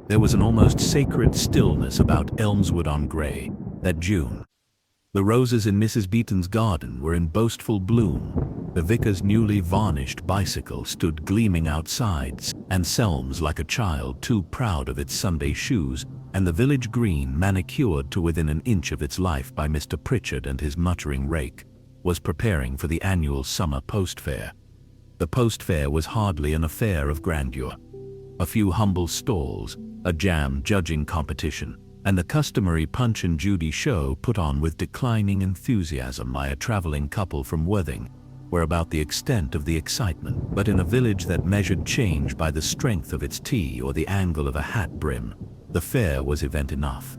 There was an almost sacred stillness about Elmswood-on-Grey that June. The roses in Mrs. Beeton's garden were in boastful bloom. The vicar's newly varnished bicycle stood gleaming outside, and Selms, like a child too proud of its Sunday shoes, and the village green manicured to within an inch of its life by Mr. Pritchard and his muttering rake, was preparing for the annual summer post fair. The post fair was hardly an affair of grandeur. A few humble stalls, a jam judging competition, and the customary Punch and Judy show put on with declining enthusiasm by a traveling couple from Worthing were about the extent of the excitement. But in a village that measured change by the strength of its tea or the angle of a hat brim, the fair was event enough.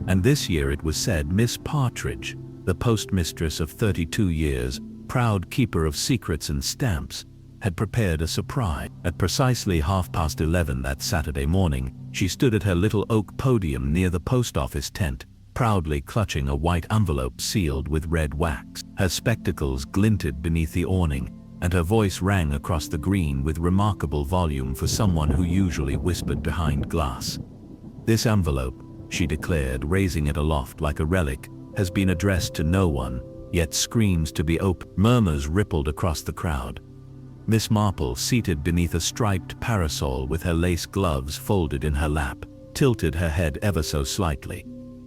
And this year it was said Miss Partridge, the postmistress of 32 years, proud keeper of secrets and stamps, had prepared a surprise. At precisely 11:30 that Saturday morning, she stood at her little oak podium near the post office tent, proudly clutching a white envelope sealed with red wax. Her spectacles glinted beneath the awning, and her voice rang across the green with remarkable volume for someone who usually whispered behind glass. "This envelope," she declared, raising it aloft like a relic, "has been addressed to no one, yet screams to be opened." Murmurs rippled across the crowd. Miss Marple, seated beneath a striped parasol with her lace gloves folded in her lap, tilted her head ever so slightly.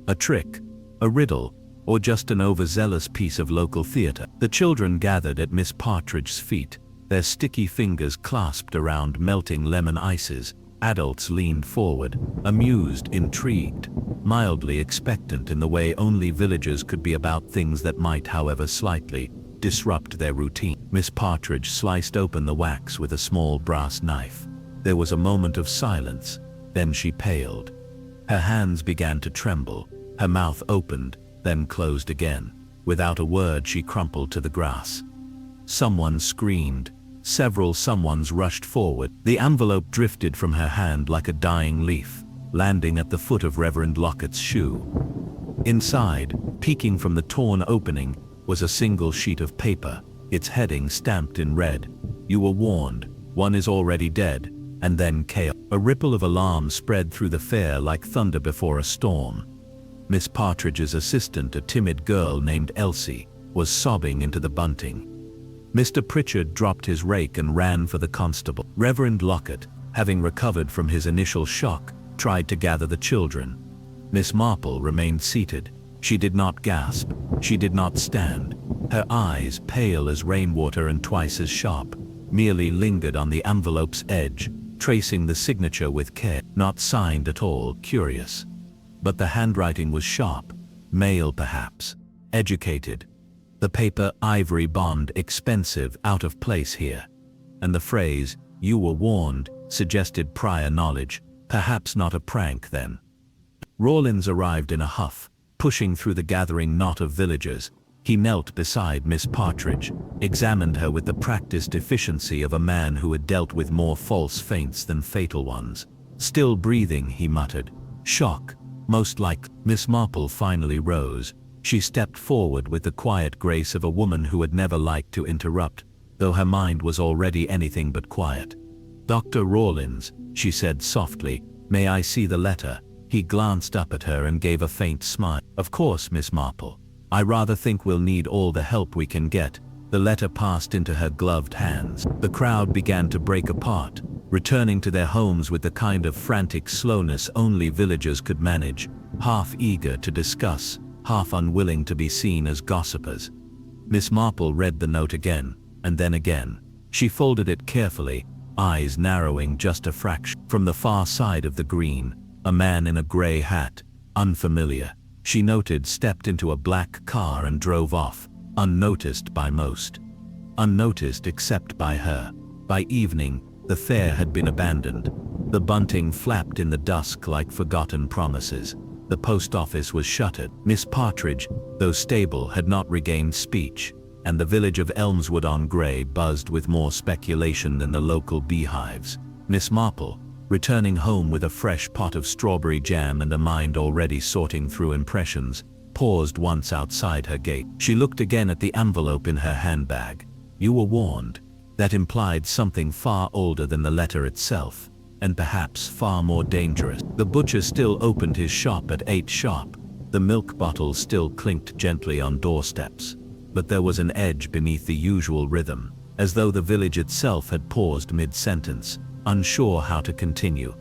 A trick, a riddle, or just an overzealous piece of local theatre? The children gathered at Miss Partridge's feet, their sticky fingers clasped around melting lemon ices. Adults leaned forward, amused, intrigued, mildly expectant in the way only villagers could be about things that might, however slightly, disrupt their routine. Miss Partridge sliced open the wax with a small brass knife. There was a moment of silence, then she paled. Her hands began to tremble, her mouth opened, then closed again. Without a word she crumpled to the grass. Someone screamed. Several someones rushed forward. The envelope drifted from her hand like a dying leaf, landing at the foot of Reverend Locket's shoe. Inside, peeking from the torn opening, was a single sheet of paper, its heading stamped in red. "You were warned, one is already dead," and then chaos. A ripple of alarm spread through the fair like thunder before a storm. Miss Partridge's assistant, a timid girl named Elsie, was sobbing into the bunting. Mr. Pritchard dropped his rake and ran for the constable. Reverend Locket, having recovered from his initial shock, tried to gather the children. Miss Marple remained seated. She did not gasp. She did not stand. Her eyes, pale as rainwater and twice as sharp, merely lingered on the envelope's edge, tracing the signature with care. Not signed at all, curious. But the handwriting was sharp, male perhaps, educated. The paper, ivory bond, expensive, out of place here. And the phrase, "You were warned," suggested prior knowledge, perhaps not a prank then. Rawlins arrived in a huff, pushing through the gathering knot of villagers. He knelt beside Miss Partridge, examined her with the practiced efficiency of a man who had dealt with more false feints than fatal ones. "Still breathing," he muttered. "Shock, most like." Miss Marple finally rose. She stepped forward with the quiet grace of a woman who had never liked to interrupt, though her mind was already anything but quiet. "Dr. Rawlins," she said softly, "may I see the letter?" He glanced up at her and gave a faint smile. "Of course, Miss Marple. I rather think we'll need all the help we can get." The letter passed into her gloved hands. The crowd began to break apart, returning to their homes with the kind of frantic slowness only villagers could manage, half eager to discuss, half unwilling to be seen as gossipers. Miss Marple read the note again, and then again. She folded it carefully, eyes narrowing just a fraction. From the far side of the green, a man in a grey hat, unfamiliar, she noted, stepped into a black car and drove off, unnoticed by most. Unnoticed except by her. By evening, the fair had been abandoned. The bunting flapped in the dusk like forgotten promises. The post office was shuttered. Miss Partridge, though stable, had not regained speech, and the village of Elmswood-on-Grey buzzed with more speculation than the local beehives. Miss Marple, returning home with a fresh pot of strawberry jam and a mind already sorting through impressions, paused once outside her gate. She looked again at the envelope in her handbag. "You were warned." That implied something far older than the letter itself. and perhaps far more dangerous. The butcher still opened his shop at 8 sharp. The milk bottles still clinked gently on doorsteps. But there was an edge beneath the usual rhythm, as though the village itself had paused mid-sentence, unsure how to continue.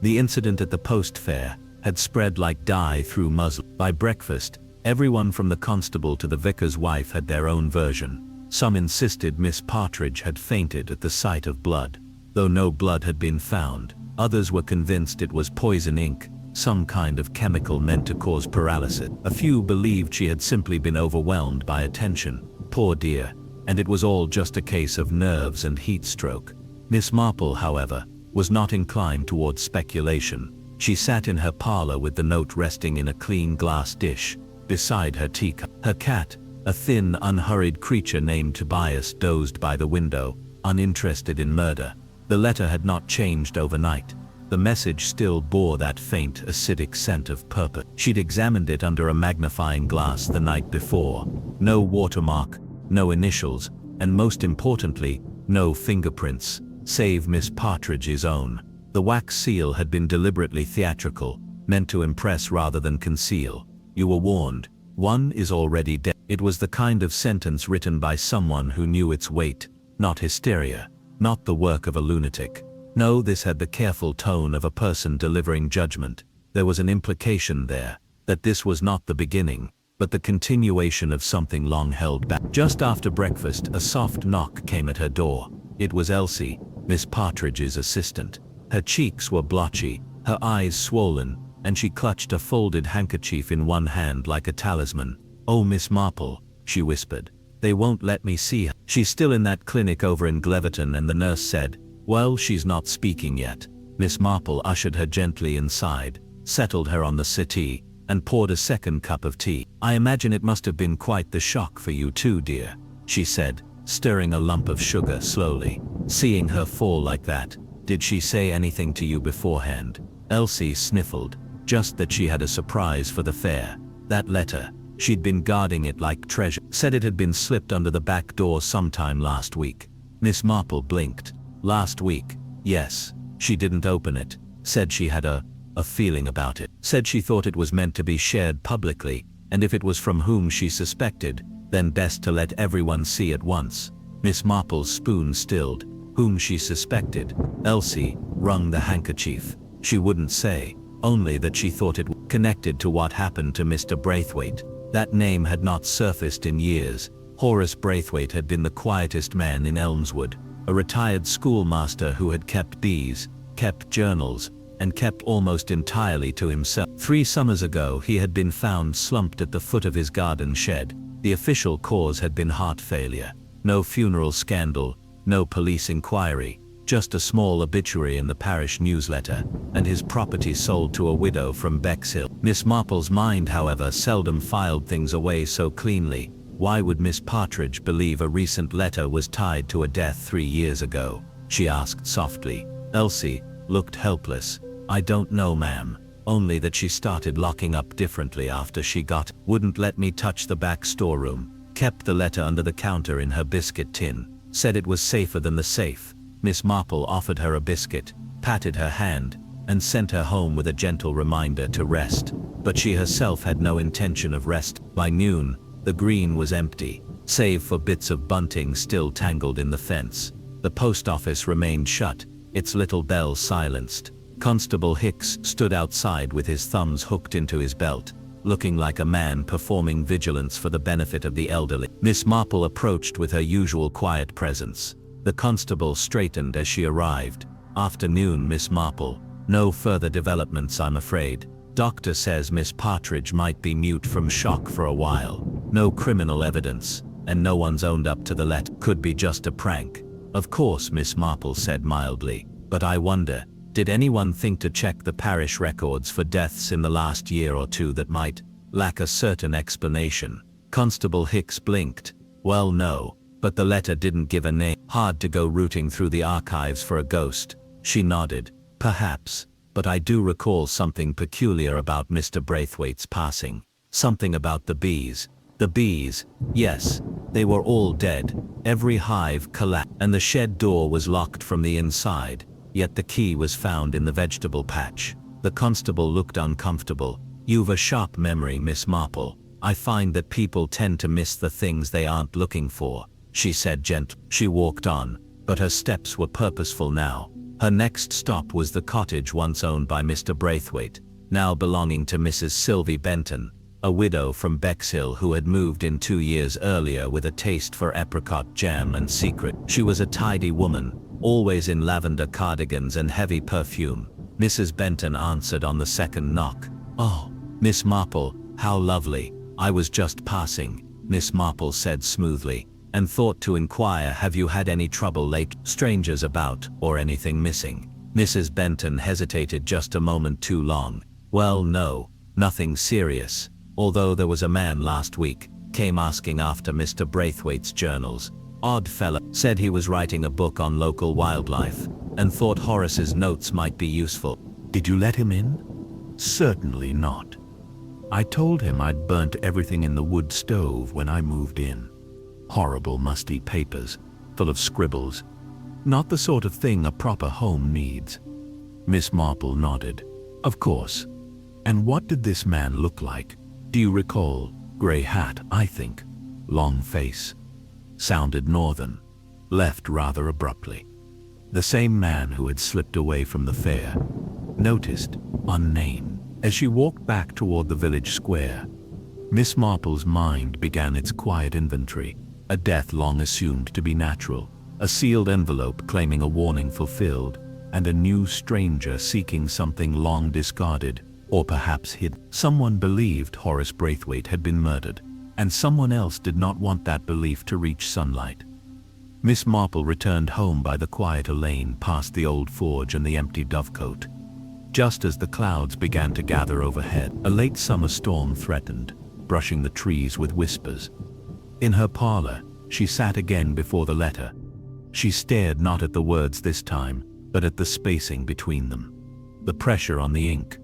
The incident at the post fair had spread like dye through muslin. By breakfast, everyone from the constable to the vicar's wife had their own version. Some insisted Miss Partridge had fainted at the sight of blood. Though no blood had been found, others were convinced it was poison ink, some kind of chemical meant to cause paralysis. A few believed she had simply been overwhelmed by attention, poor dear, and it was all just a case of nerves and heat stroke. Miss Marple, however, was not inclined towards speculation. She sat in her parlor with the note resting in a clean glass dish, beside her teacup. Her cat, a thin, unhurried creature named Tobias, dozed by the window, uninterested in murder. The letter had not changed overnight. The message still bore that faint, acidic scent of purpose. She'd examined it under a magnifying glass the night before. No watermark, no initials, and most importantly, no fingerprints, save Miss Partridge's own. The wax seal had been deliberately theatrical, meant to impress rather than conceal. You were warned. One is already dead. It was the kind of sentence written by someone who knew its weight, not hysteria, not the work of a lunatic. No, this had the careful tone of a person delivering judgment. There was an implication there, that this was not the beginning, but the continuation of something long held back. Just after breakfast, a soft knock came at her door. It was Elsie, Miss Partridge's assistant. Her cheeks were blotchy, her eyes swollen, and she clutched a folded handkerchief in one hand like a talisman. "Oh, Miss Marple," she whispered. "They won't let me see her. She's still in that clinic over in Gleverton," and the nurse said, "Well, she's not speaking yet." Miss Marple ushered her gently inside, settled her on the settee, and poured a second cup of tea. "I imagine it must have been quite the shock for you too, dear," she said, stirring a lump of sugar slowly. "Seeing her fall like that. Did she say anything to you beforehand?" Elsie sniffled. Just that she had a surprise for the fair. That letter. She'd been guarding it like treasure. Said it had been slipped under the back door sometime last week. Miss Marple blinked. "Last week? Yes. She didn't open it. Said she had a feeling about it. Said she thought it was meant to be shared publicly, and if it was from whom she suspected, then best to let everyone see at once." Miss Marple's spoon stilled. Whom she suspected? Elsie wrung the handkerchief. She wouldn't say, only that she thought it connected to what happened to Mr. Braithwaite. That name had not surfaced in years. Horace Braithwaite had been the quietest man in Elmswood, a retired schoolmaster who had kept bees, kept journals, and kept almost entirely to himself. 3 summers ago he had been found slumped at the foot of his garden shed. The official cause had been heart failure. No funeral scandal, no police inquiry, just a small obituary in the parish newsletter, and his property sold to a widow from Bexhill. Miss Marple's mind, however, seldom filed things away so cleanly. Why would Miss Partridge believe a recent letter was tied to a death 3 years ago? She asked softly. Elsie looked helpless. "I don't know, ma'am. Only that she started locking up differently after she wouldn't let me touch the back storeroom. Kept the letter under the counter in her biscuit tin. Said it was safer than the safe." Miss Marple offered her a biscuit, patted her hand, and sent her home with a gentle reminder to rest. But she herself had no intention of rest. By noon, the green was empty, save for bits of bunting still tangled in the fence. The post office remained shut, its little bell silenced. Constable Hicks stood outside with his thumbs hooked into his belt, looking like a man performing vigilance for the benefit of the elderly. Miss Marple approached with her usual quiet presence. The constable straightened as she arrived. "Afternoon, Miss Marple. No further developments, I'm afraid. Doctor says Miss Partridge might be mute from shock for a while. No criminal evidence, and no one's owned up to the letter. Could be just a prank." "Of course," Miss Marple said mildly, "but I wonder, did anyone think to check the parish records for deaths in the last year or two that might lack a certain explanation?" Constable Hicks blinked. "Well, no. But the letter didn't give a name. Hard to go rooting through the archives for a ghost." She nodded. "Perhaps, but I do recall something peculiar about Mr. Braithwaite's passing. Something about the bees." "The bees? Yes. They were all dead. Every hive collapsed, and the shed door was locked from the inside. yet the key was found in the vegetable patch. The constable looked uncomfortable. "You've a sharp memory, Miss Marple. I find that people tend to miss the things they aren't looking for," she said gently. She walked on, but her steps were purposeful now. Her next stop was the cottage once owned by Mr. Braithwaite, now belonging to Mrs. Sylvie Benton, a widow from Bexhill who had moved in 2 years earlier with a taste for apricot jam and secret. She was a tidy woman, always in lavender cardigans and heavy perfume. Mrs. Benton answered on the second knock. "Oh, Miss Marple, how lovely. I was just passing," Miss Marple said smoothly, "and thought to inquire, have you had any trouble late? Strangers about, or anything missing?" Mrs. Benton hesitated just a moment too long. "Well, no, nothing serious, although there was a man last week, came asking after Mr. Braithwaite's journals. Odd fella, said he was writing a book on local wildlife, and thought Horace's notes might be useful." "Did you let him in?" "Certainly not. I told him I'd burnt everything in the wood stove when I moved in. Horrible musty papers, full of scribbles. Not the sort of thing a proper home needs." Miss Marple nodded. "Of course. And what did this man look like? Do you recall? Grey hat, I think. Long face. Sounded northern. Left rather abruptly. The same man who had slipped away from the fair. Noticed, unnamed." As she walked back toward the village square, Miss Marple's mind began its quiet inventory. A death long assumed to be natural, a sealed envelope claiming a warning fulfilled, and a new stranger seeking something long discarded, or perhaps hidden. Someone believed Horace Braithwaite had been murdered, and someone else did not want that belief to reach sunlight. Miss Marple returned home by the quieter lane past the old forge and the empty dovecote. Just as the clouds began to gather overhead, a late summer storm threatened, brushing the trees with whispers. In her parlor, she sat again before the letter. She stared not at the words this time, but at the spacing between them. The pressure on the ink.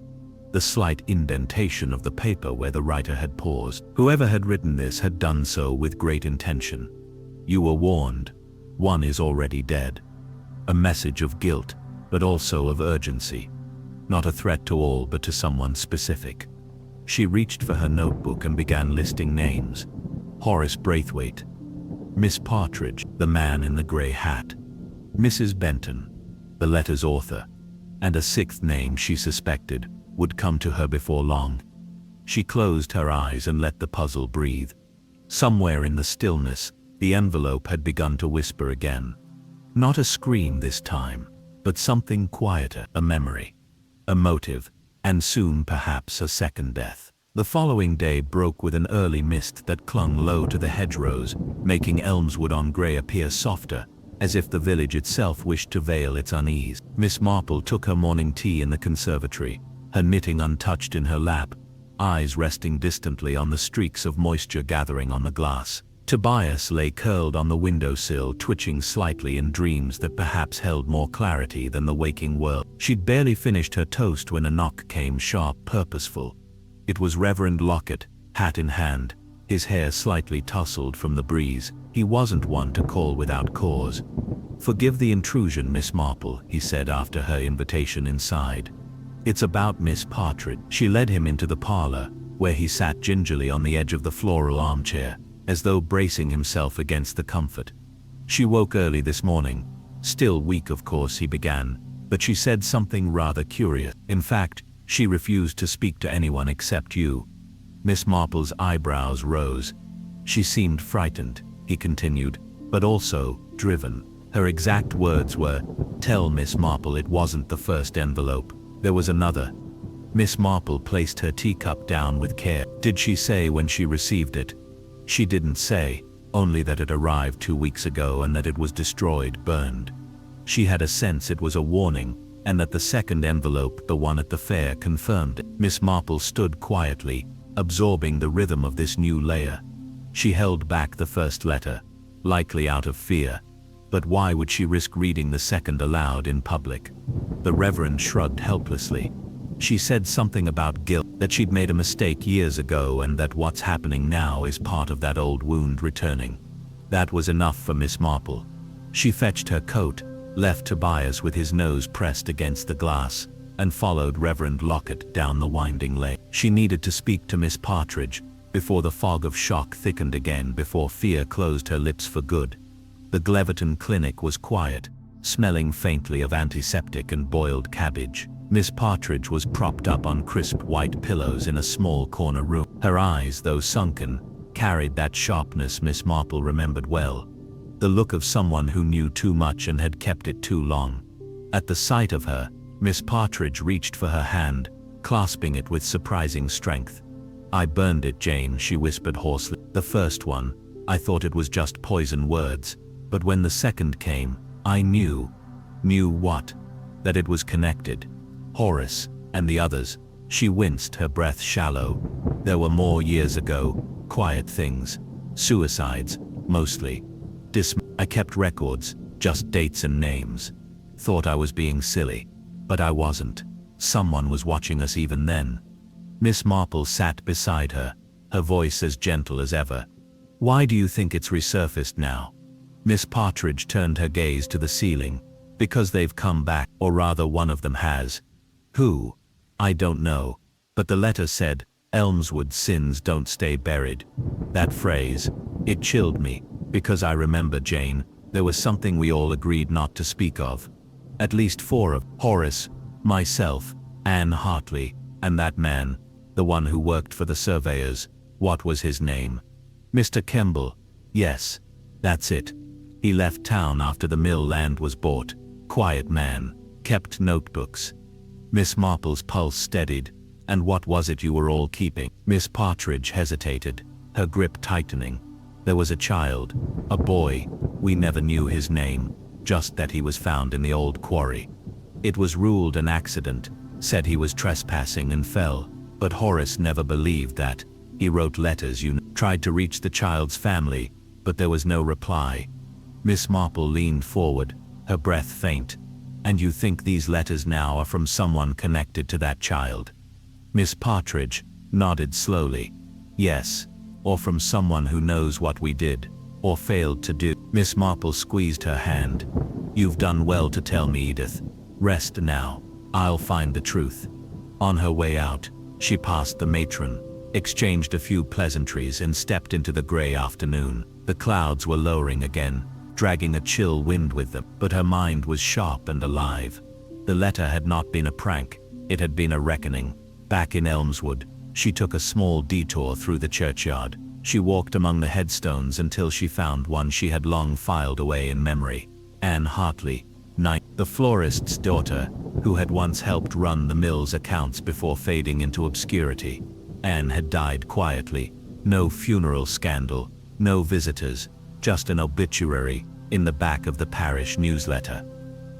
The slight indentation of the paper where the writer had paused. Whoever had written this had done so with great intention. "You were warned. One is already dead." A message of guilt, but also of urgency. Not a threat to all, but to someone specific. She reached for her notebook and began listing names. Horace Braithwaite. Miss Partridge, the man in the grey hat. Mrs. Benton, the letter's author. And a sixth name she suspected would come to her before long. She closed her eyes and let the puzzle breathe. Somewhere in the stillness, the envelope had begun to whisper again. Not a scream this time, but something quieter, a memory. A motive, and soon perhaps a second death. The following day broke with an early mist that clung low to the hedgerows, making Elmswood-on-Grey appear softer, as if the village itself wished to veil its unease. Miss Marple took her morning tea in the conservatory, her knitting untouched in her lap, eyes resting distantly on the streaks of moisture gathering on the glass. Tobias lay curled on the windowsill, twitching slightly in dreams that perhaps held more clarity than the waking world. She'd barely finished her toast when a knock came, sharp, purposeful. It was Reverend Lockett, hat in hand, his hair slightly tousled from the breeze. He wasn't one to call without cause. "Forgive the intrusion, Miss Marple," he said after her invitation inside. "It's about Miss Partridge." She led him into the parlor, where he sat gingerly on the edge of the floral armchair, as though bracing himself against the comfort. "She woke early this morning. Still weak, of course," he began, but she said something rather curious. "In fact, she refused to speak to anyone except you." Miss Marple's eyebrows rose. "She seemed frightened," he continued, "but also driven. Her exact words were, 'Tell Miss Marple it wasn't the first envelope. There was another.'" Miss Marple placed her teacup down with care. "Did she say when she received it?" "She didn't say, only that it arrived 2 weeks ago and that it was destroyed, burned. She had a sense it was a warning, and that the second envelope, the one at the fair, confirmed it." Miss Marple stood quietly, absorbing the rhythm of this new layer. She held back the first letter, likely out of fear. But why would she risk reading the second aloud in public? The Reverend shrugged helplessly. She said something about guilt, that she'd made a mistake years ago and that what's happening now is part of that old wound returning. That was enough for Miss Marple. She fetched her coat, left Tobias with his nose pressed against the glass, and followed Reverend Lockett down the winding lane. She needed to speak to Miss Partridge before the fog of shock thickened again, before fear closed her lips for good. The Gleverton clinic was quiet, smelling faintly of antiseptic and boiled cabbage. Miss Partridge was propped up on crisp white pillows in a small corner room. Her eyes, though sunken, carried that sharpness Miss Marple remembered well, the look of someone who knew too much and had kept it too long. At the sight of her, Miss Partridge reached for her hand, clasping it with surprising strength. "I burned it, Jane," she whispered hoarsely. "The first one, I thought it was just poison words, but when the second came, I knew." "Knew what?" "That it was connected. Horace, and the others." She winced, her breath shallow. "There were more years ago, quiet things. Suicides, mostly. I kept records, just dates and names. Thought I was being silly. But I wasn't. Someone was watching us even then." Miss Marple sat beside her, her voice as gentle as ever. "Why do you think it's resurfaced now?" Miss Partridge turned her gaze to the ceiling. "Because they've come back, or rather one of them has." "Who?" "I don't know. But the letter said, 'Elmswood sins don't stay buried.' That phrase, it chilled me, because I remember, Jane, there was something we all agreed not to speak of. At least four of Horace, myself, Anne Hartley, and that man, the one who worked for the surveyors. What was his name?" "Mr. Kemble." "Yes, that's it. He left town after the mill land was bought. Quiet man, kept notebooks." Miss Marple's pulse steadied. "And what was it you were all keeping?" Miss Partridge hesitated, her grip tightening. "There was a child, a boy. We never knew his name, just that he was found in the old quarry. It was ruled an accident, said he was trespassing and fell, but Horace never believed that. He wrote letters, tried to reach the child's family, but there was no reply." Miss Marple leaned forward, her breath faint. "And you think these letters now are from someone connected to that child?" Miss Partridge nodded slowly. "Yes, or from someone who knows what we did, or failed to do." Miss Marple squeezed her hand. "You've done well to tell me, Edith. Rest now. I'll find the truth." On her way out, she passed the matron, exchanged a few pleasantries, and stepped into the gray afternoon. The clouds were lowering again, dragging a chill wind with them, but her mind was sharp and alive. The letter had not been a prank, it had been a reckoning. Back in Elmswood, she took a small detour through the churchyard. She walked among the headstones until she found one she had long filed away in memory. Anne Hartley, the florist's daughter, who had once helped run the mill's accounts before fading into obscurity. Anne had died quietly. No funeral scandal, no visitors, just an obituary in the back of the parish newsletter.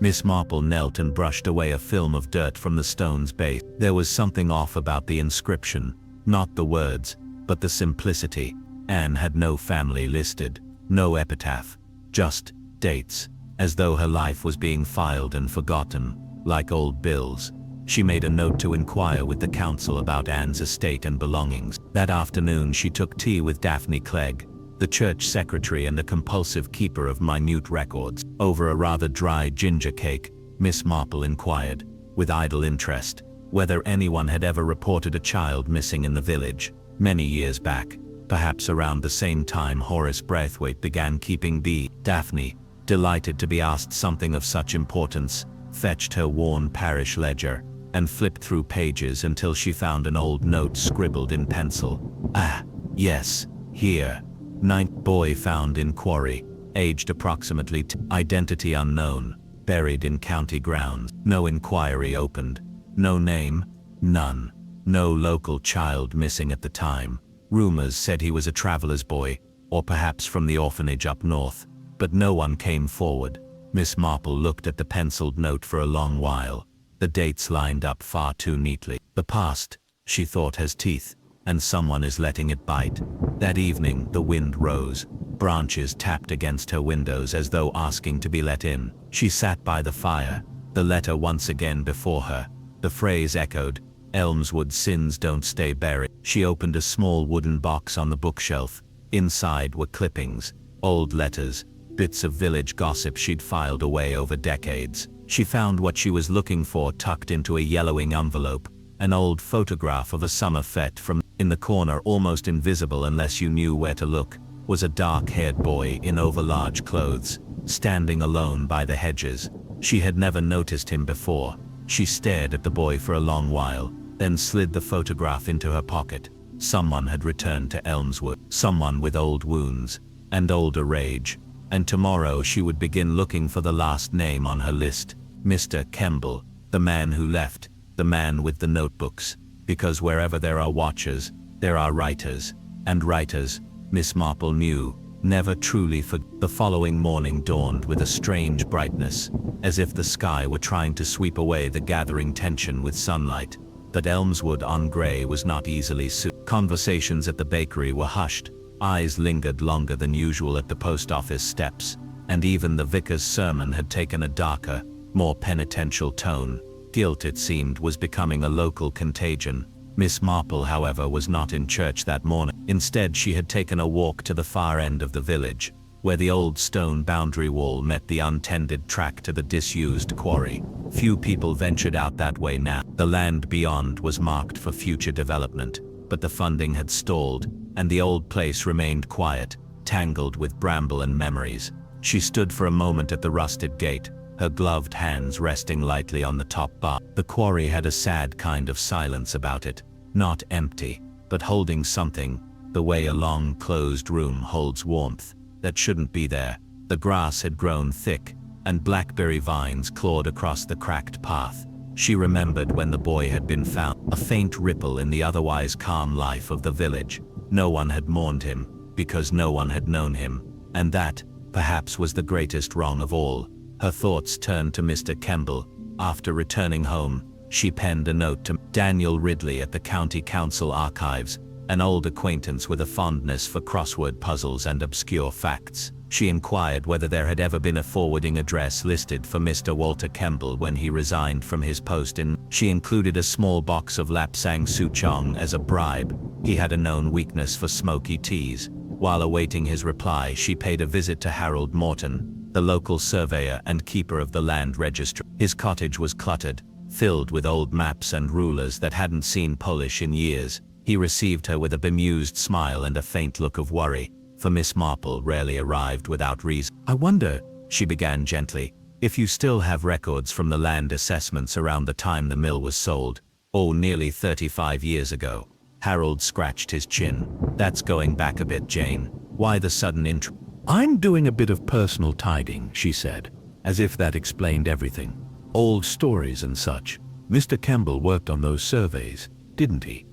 Miss Marple knelt and brushed away a film of dirt from the stone's base. There was something off about the inscription, not the words, but the simplicity. Anne had no family listed, no epitaph, just dates, as though her life was being filed and forgotten, like old bills. She made a note to inquire with the council about Anne's estate and belongings. That afternoon she took tea with Daphne Clegg, the church secretary and a compulsive keeper of minute records. Over a rather dry ginger cake, Miss Marple inquired, with idle interest, whether anyone had ever reported a child missing in the village. Many years back, perhaps around the same time Horace Braithwaite began keeping B. Daphne, delighted to be asked something of such importance, fetched her worn parish ledger, and flipped through pages until she found an old note scribbled in pencil. "Ah, yes, here. 9th boy found in quarry, aged approximately identity unknown, buried in county grounds. No inquiry opened. No name, none. No local child missing at the time. Rumors said he was a traveler's boy, or perhaps from the orphanage up north, but no one came forward." Miss Marple looked at the penciled note for a long while. The dates lined up far too neatly. The past, she thought, has teeth, and someone is letting it bite. That evening, the wind rose. Branches tapped against her windows as though asking to be let in. She sat by the fire, the letter once again before her. The phrase echoed, "Elmswood sins don't stay buried." She opened a small wooden box on the bookshelf. Inside were clippings, old letters, bits of village gossip she'd filed away over decades. She found what she was looking for tucked into a yellowing envelope, an old photograph of a summer fete from in the corner, almost invisible unless you knew where to look, was a dark-haired boy in overlarge clothes, standing alone by the hedges. She had never noticed him before. She stared at the boy for a long while, then slid the photograph into her pocket. Someone had returned to Elmswood, someone with old wounds and older rage, and tomorrow she would begin looking for the last name on her list, Mr. Kemble, the man who left, the man with the notebooks, because wherever there are watchers, there are writers, and writers, Miss Marple knew, never truly forget. The following morning dawned with a strange brightness, as if the sky were trying to sweep away the gathering tension with sunlight. But Elmswood on Grey was not easily soothed. Conversations at the bakery were hushed, eyes lingered longer than usual at the post office steps, and even the vicar's sermon had taken a darker, more penitential tone. Guilt, it seemed, was becoming a local contagion. Miss Marple, however, was not in church that morning. Instead, she had taken a walk to the far end of the village, where the old stone boundary wall met the untended track to the disused quarry. Few people ventured out that way now. The land beyond was marked for future development, but the funding had stalled, and the old place remained quiet, tangled with bramble and memories. She stood for a moment at the rusted gate, her gloved hands resting lightly on the top bar. The quarry had a sad kind of silence about it, not empty, but holding something, the way a long closed room holds warmth that shouldn't be there. The grass had grown thick, and blackberry vines clawed across the cracked path. She remembered when the boy had been found, a faint ripple in the otherwise calm life of the village. No one had mourned him, because no one had known him, and that, perhaps, was the greatest wrong of all. Her thoughts turned to Mr. Kemble. After returning home, she penned a note to Daniel Ridley at the County Council Archives, an old acquaintance with a fondness for crossword puzzles and obscure facts. She inquired whether there had ever been a forwarding address listed for Mr. Walter Kemble when he resigned from his post in. She included a small box of Lapsang Souchong as a bribe. He had a known weakness for smoky teas. While awaiting his reply, she paid a visit to Harold Morton, the local surveyor and keeper of the land registry. His cottage was cluttered, filled with old maps and rulers that hadn't seen polish in years. He received her with a bemused smile and a faint look of worry, for Miss Marple rarely arrived without reason. "I wonder," she began gently, "if you still have records from the land assessments around the time the mill was sold. Oh, nearly 35 years ago." Harold scratched his chin. "That's going back a bit, Jane. Why the sudden interest?" "I'm doing a bit of personal tidying," she said, as if that explained everything. "Old stories and such. Mr. Kemble worked on those surveys, didn't he?"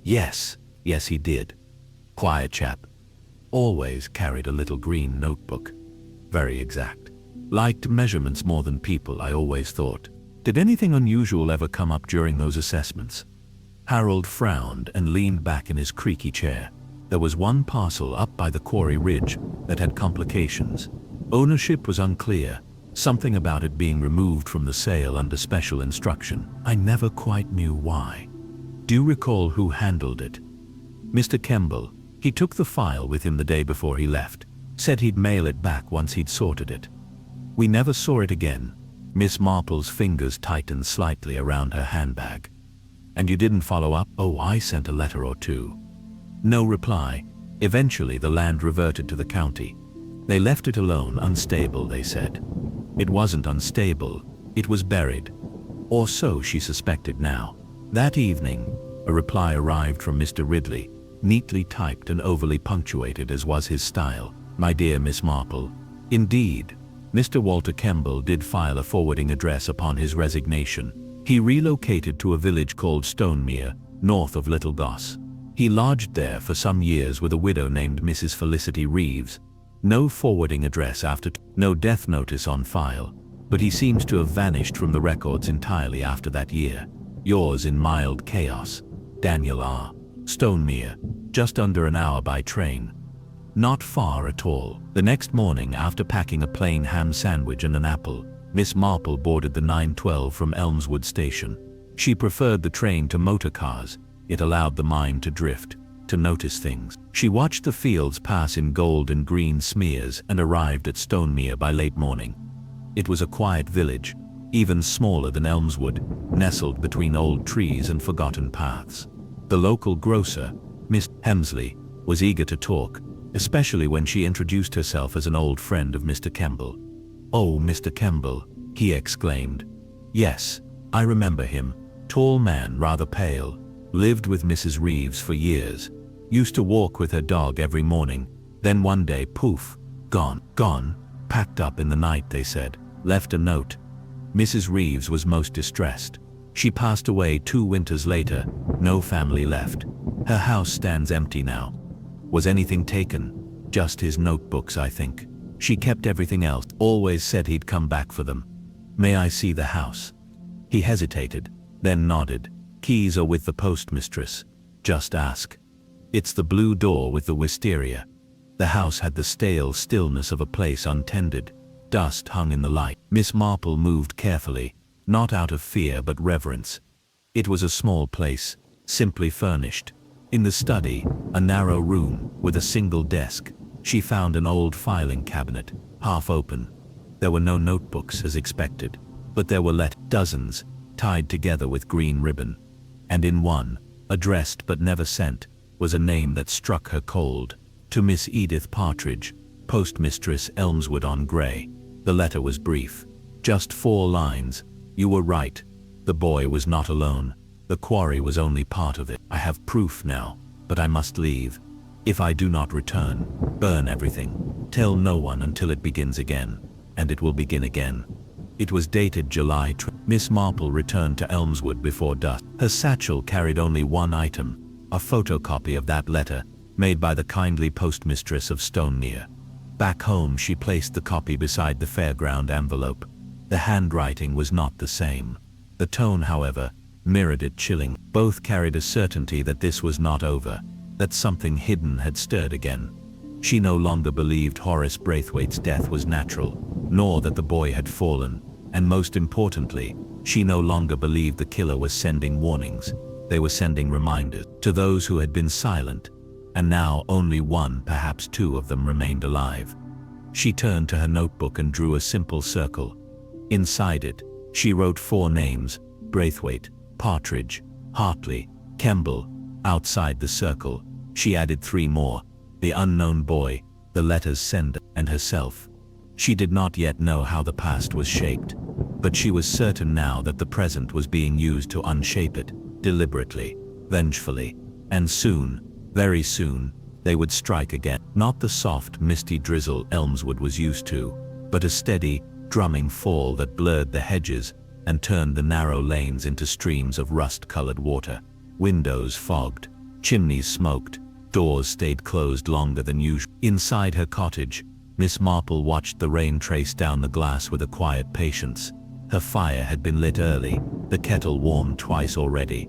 Yes, he did. Quiet chap. Always carried a little green notebook. Very exact. Liked measurements more than people, I always thought. Did anything unusual ever come up during those assessments?" Harold frowned and leaned back in his creaky chair. There was one parcel up by the quarry ridge that had complications. Ownership was unclear, something about it being removed from the sale under special instruction. I never quite knew why. Do you recall who handled it? Mr. Kemble. He took the file with him the day before he left. Said he'd mail it back once he'd sorted it. We never saw it again. Miss Marple's fingers tightened slightly around her handbag. And you didn't follow up? Oh, I sent a letter or two. No reply. Eventually the land reverted to the county. They left it alone, unstable, they said. It wasn't unstable, it was buried. Or so she suspected now. That evening, a reply arrived from Mr. Ridley, neatly typed and overly punctuated as was his style. "My dear Miss Marple, indeed, Mr. Walter Kemble did file a forwarding address upon his resignation. He relocated to a village called Stonemere, north of Little Goss. He lodged there for some years with a widow named Mrs. Felicity Reeves. No forwarding address no death notice on file, but he seems to have vanished from the records entirely after that year. Yours in mild chaos, Daniel R. Stonemere, just under an hour by train. Not far at all." The next morning, after packing a plain ham sandwich and an apple, Miss Marple boarded the 9:12 from Elmswood Station. She preferred the train to motor cars. It allowed the mind to drift. to notice things. She watched the fields pass in gold and green smears and arrived at Stonemere by late morning. It was a quiet village, even smaller than Elmswood, nestled between old trees and forgotten paths. The local grocer, Miss Hemsley, was eager to talk, especially when she introduced herself as an old friend of Mr. Kemble. "Oh, Mr. Kemble," he exclaimed. "Yes, I remember him. Tall man, rather pale. Lived with Mrs. Reeves for years. Used to walk with her dog every morning. Then one day, poof, gone. Packed up in the night, they said. Left a note. Mrs. Reeves was most distressed. She passed away 2 winters later. No family left. Her house stands empty now. Was anything taken? Just his notebooks, I think. She kept everything else. Always said he'd come back for them. May I see the house?" He hesitated, then nodded. "Keys are with the postmistress. Just ask. It's the blue door with the wisteria." The house had the stale stillness of a place untended. Dust hung in the light. Miss Marple moved carefully, not out of fear but reverence. It was a small place, simply furnished. In the study, a narrow room with a single desk, she found an old filing cabinet, half open. There were no notebooks as expected, but there were dozens, tied together with green ribbon. And in one, addressed but never sent, was a name that struck her cold. To Miss Edith Partridge, postmistress, Elmswood-on-Grey. The letter was brief. Just 4 lines. "You were right. The boy was not alone. The quarry was only part of it. I have proof now, but I must leave. If I do not return, burn everything. Tell no one until it begins again, and it will begin again." It was dated July. Miss Marple returned to Elmswood before dusk. Her satchel carried only one item, a photocopy of that letter, made by the kindly postmistress of Stonemere. Back home she placed the copy beside the fairground envelope. The handwriting was not the same. The tone, however, mirrored it chilling. Both carried a certainty that this was not over, that something hidden had stirred again. She no longer believed Horace Braithwaite's death was natural, nor that the boy had fallen, and most importantly, she no longer believed the killer was sending warnings. They were sending reminders to those who had been silent, and now only one, perhaps 2 of them remained alive. She turned to her notebook and drew a simple circle. Inside it, she wrote 4 names: Braithwaite, Partridge, Hartley, Kemble. Outside the circle, she added 3 more: the unknown boy, the letter's sender, and herself. She did not yet know how the past was shaped, but she was certain now that the present was being used to unshape it, deliberately, vengefully, and soon, very soon, they would strike again. Not the soft, misty drizzle Elmswood was used to, but a steady, drumming fall that blurred the hedges and turned the narrow lanes into streams of rust-colored water. Windows fogged, chimneys smoked, doors stayed closed longer than usual. Inside her cottage, Miss Marple watched the rain trace down the glass with a quiet patience. Her fire had been lit early, the kettle warmed twice already.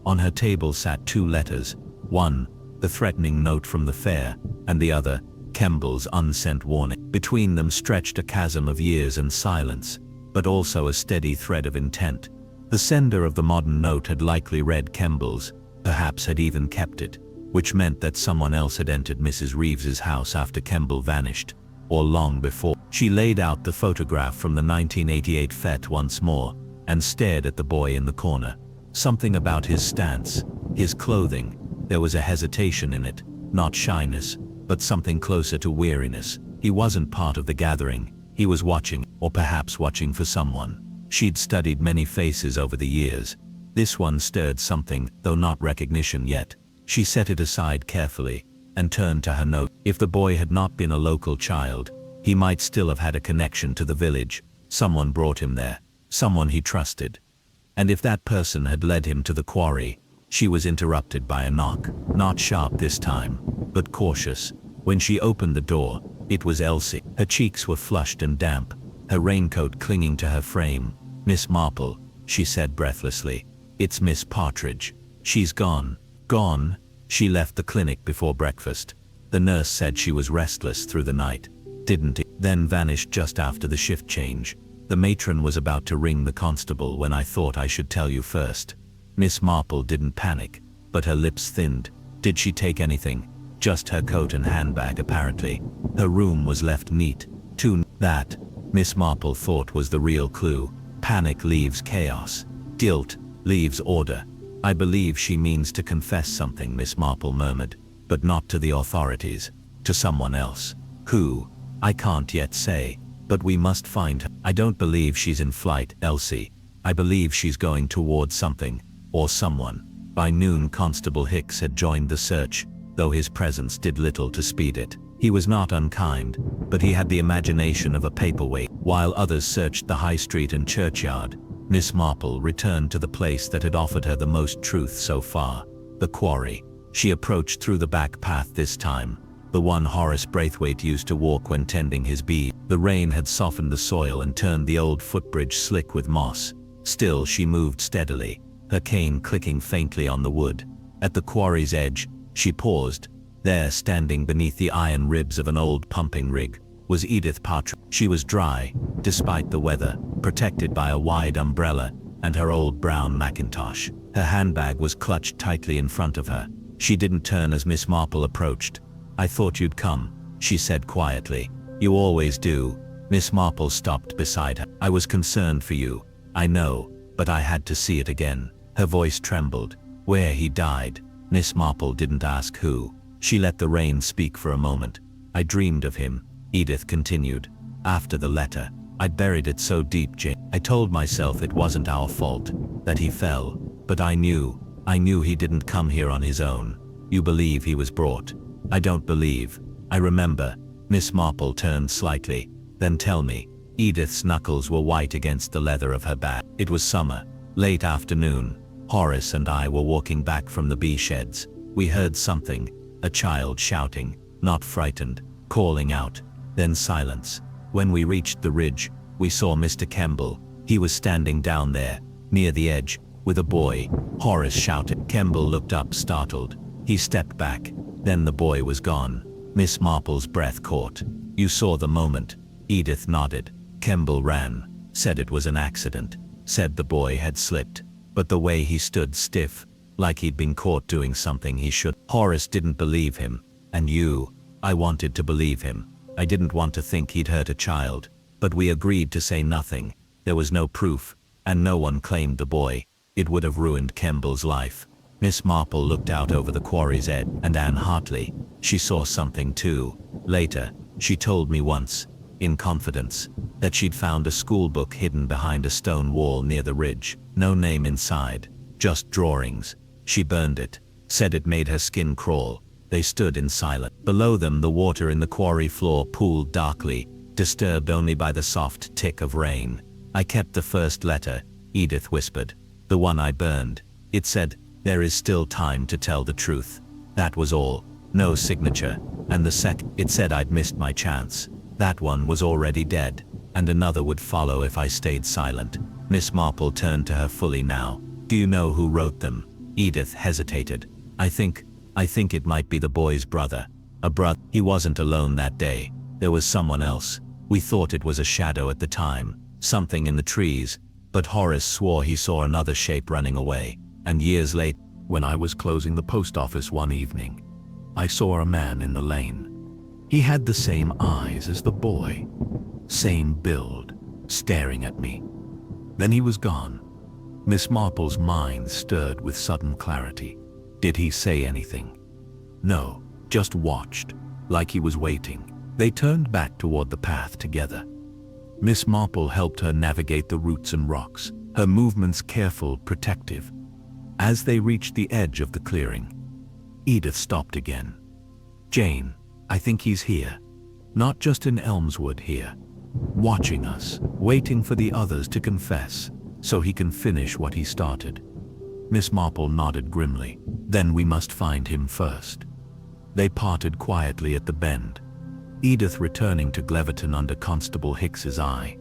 On her table sat 2 letters, one, the threatening note from the fair, and the other, Kemble's unsent warning. Between them stretched a chasm of years and silence, but also a steady thread of intent. The sender of the modern note had likely read Kemble's, perhaps had even kept it, which meant that someone else had entered Mrs. Reeves's house after Kemble vanished, or long before. She laid out the photograph from the 1988 fete once more, and stared at the boy in the corner. Something about his stance, his clothing, there was a hesitation in it, not shyness, but something closer to weariness. He wasn't part of the gathering, he was watching, or perhaps watching for someone. She'd studied many faces over the years. This one stirred something, though not recognition yet. She set it aside carefully, and turned to her note. If the boy had not been a local child, he might still have had a connection to the village. Someone brought him there, someone he trusted. And if that person had led him to the quarry, she was interrupted by a knock, not sharp this time, but cautious. When she opened the door, it was Elsie. Her cheeks were flushed and damp, her raincoat clinging to her frame. "Miss Marple," she said breathlessly. "It's Miss Partridge. She's gone." "Gone?" "She left the clinic before breakfast. The nurse said she was restless through the night. Didn't it? Then vanished just after the shift change. The matron was about to ring the constable when I thought I should tell you first." Miss Marple didn't panic, but her lips thinned. Did she take anything? Just her coat and handbag apparently. Her room was left neat. That, Miss Marple thought was the real clue. Panic leaves chaos. Guilt leaves order. I believe she means to confess something, Miss Marple murmured, but not to the authorities, to someone else. Who? I can't yet say, but we must find her. I don't believe she's in flight, Elsie. I believe she's going towards something, or someone. By noon, Constable Hicks had joined the search, though his presence did little to speed it. He was not unkind, but he had the imagination of a paperweight. While others searched the high street and churchyard, Miss Marple returned to the place that had offered her the most truth so far, the quarry. She approached through the back path this time, the one Horace Braithwaite used to walk when tending his bee. The rain had softened the soil and turned the old footbridge slick with moss. Still she moved steadily, her cane clicking faintly on the wood. At the quarry's edge, she paused. There, standing beneath the iron ribs of an old pumping rig, was Edith Partridge. She was dry, despite the weather, protected by a wide umbrella and her old brown mackintosh. Her handbag was clutched tightly in front of her. She didn't turn as Miss Marple approached. "I thought you'd come," she said quietly. "You always do." Miss Marple stopped beside her. "I was concerned for you. I know, but I had to see it again." Her voice trembled. "Where he died." Miss Marple didn't ask who. She let the rain speak for a moment. "I dreamed of him," Edith continued. "After the letter, I'd buried it so deep, Jane. I told myself it wasn't our fault, that he fell, but I knew he didn't come here on his own. You believe he was brought?" "I don't believe. I remember." Miss Marple turned slightly. "Then tell me." Edith's knuckles were white against the leather of her bag. "It was summer, late afternoon. Horace and I were walking back from the bee sheds. We heard something, a child shouting, not frightened, calling out, then silence. When we reached the ridge, we saw Mr. Kemble. He was standing down there, near the edge, with a boy." Horace shouted. Kemble looked up, startled. He stepped back. Then the boy was gone. Miss Marple's breath caught. "You saw the moment?" Edith nodded. "Kemble ran, said it was an accident, said the boy had slipped. But the way he stood stiff, like he'd been caught doing something he should." Horace didn't believe him. "And you?" "I wanted to believe him. I didn't want to think he'd hurt a child. But we agreed to say nothing. There was no proof, and no one claimed the boy. It would have ruined Kemble's life." Miss Marple looked out over the quarry's edge, and Anne Hartley. She saw something too. Later, she told me once, in confidence, that she'd found a school book hidden behind a stone wall near the ridge. No name inside, just drawings. She burned it, said it made her skin crawl. They stood in silence. Below them, the water in the quarry floor pooled darkly, disturbed only by the soft tick of rain. "I kept the first letter," Edith whispered. "The one I burned. It said, 'There is still time to tell the truth.' That was all. No signature. And the second, it said I'd missed my chance. That one was already dead, and another would follow if I stayed silent." Miss Marple turned to her fully now. "Do you know who wrote them?" Edith hesitated. I think it might be the boy's brother. A brother. He wasn't alone that day. There was someone else. We thought it was a shadow at the time, something in the trees, but Horace swore he saw another shape running away. And years later, when I was closing the post office one evening, I saw a man in the lane. He had the same eyes as the boy, same build, staring at me. Then he was gone." Miss Marple's mind stirred with sudden clarity. "Did he say anything?" "No, just watched, like he was waiting." They turned back toward the path together. Miss Marple helped her navigate the roots and rocks, her movements careful, protective. As they reached the edge of the clearing, Edith stopped again. "Jane, I think he's here. Not just in Elmswood here. Watching us, waiting for the others to confess, so he can finish what he started." Miss Marple nodded grimly. "Then we must find him first." They parted quietly at the bend, Edith returning to Gleverton under Constable Hicks's eye.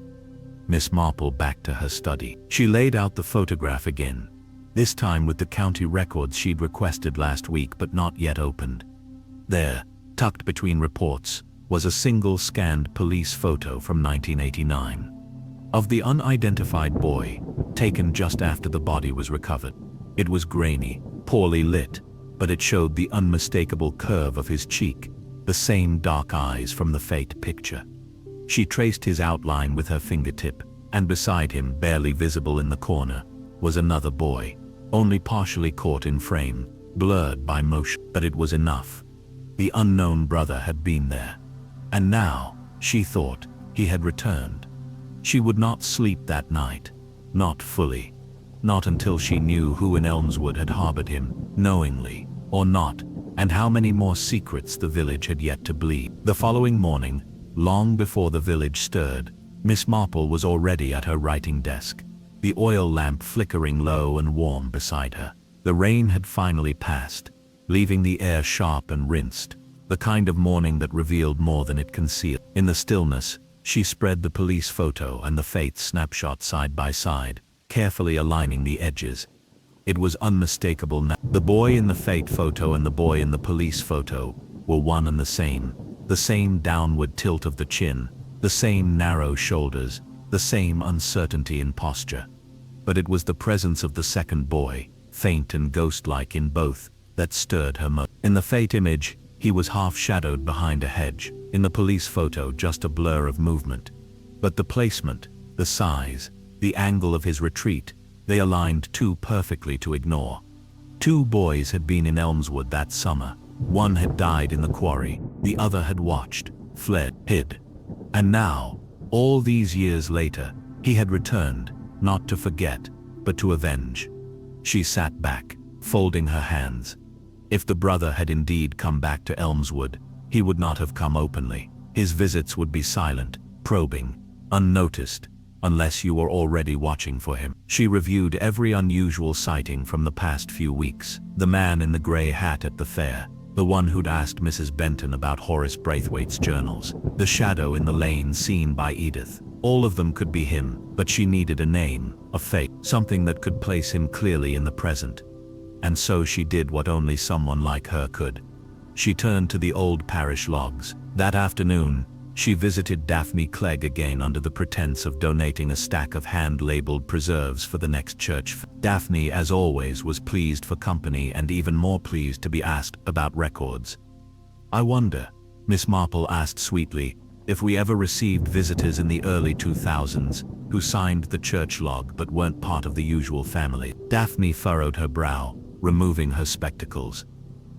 Miss Marple back to her study. She laid out the photograph again, this time with the county records she'd requested last week but not yet opened. There, tucked between reports, was a single scanned police photo from 1989 of the unidentified boy, taken just after the body was recovered. It was grainy, poorly lit, but it showed the unmistakable curve of his cheek, the same dark eyes from the Fate picture. She traced his outline with her fingertip, and beside him, barely visible in the corner, was another boy, only partially caught in frame, blurred by motion. But it was enough. The unknown brother had been there. And now, she thought, he had returned. She would not sleep that night. Not fully. Not until she knew who in Elmswood had harbored him, knowingly or not, and how many more secrets the village had yet to bleed. The following morning, long before the village stirred, Miss Marple was already at her writing desk, the oil lamp flickering low and warm beside her. The rain had finally passed, leaving the air sharp and rinsed, the kind of morning that revealed more than it concealed. In the stillness, she spread the police photo and the Fate snapshot side by side, carefully aligning the edges. It was unmistakable now. The boy in the Fate photo and the boy in the police photo were one and the same downward tilt of the chin, the same narrow shoulders, the same uncertainty in posture. But it was the presence of the second boy, faint and ghost-like in both, that stirred her most. In the Fate image, he was half-shadowed behind a hedge. In the police photo, just a blur of movement. But the placement, the size, the angle of his retreat, they aligned too perfectly to ignore. Two boys had been in Elmswood that summer. One had died in the quarry, the other had watched, fled, hid. And now, all these years later, he had returned, not to forget, but to avenge. She sat back, folding her hands. If the brother had indeed come back to Elmswood, he would not have come openly. His visits would be silent, probing, unnoticed, unless you were already watching for him. She reviewed every unusual sighting from the past few weeks. The man in the gray hat at the fair, the one who'd asked Mrs. Benton about Horace Braithwaite's journals, the shadow in the lane seen by Edith. All of them could be him, but she needed a name, a fate, something that could place him clearly in the present. And so she did what only someone like her could. She turned to the old parish logs. That afternoon, she visited Daphne Clegg again under the pretense of donating a stack of hand-labeled preserves for the next church. Daphne, as always, was pleased for company and even more pleased to be asked about records. "I wonder," Miss Marple asked sweetly, "if we ever received visitors in the early 2000s who signed the church log but weren't part of the usual family." Daphne furrowed her brow, removing her spectacles.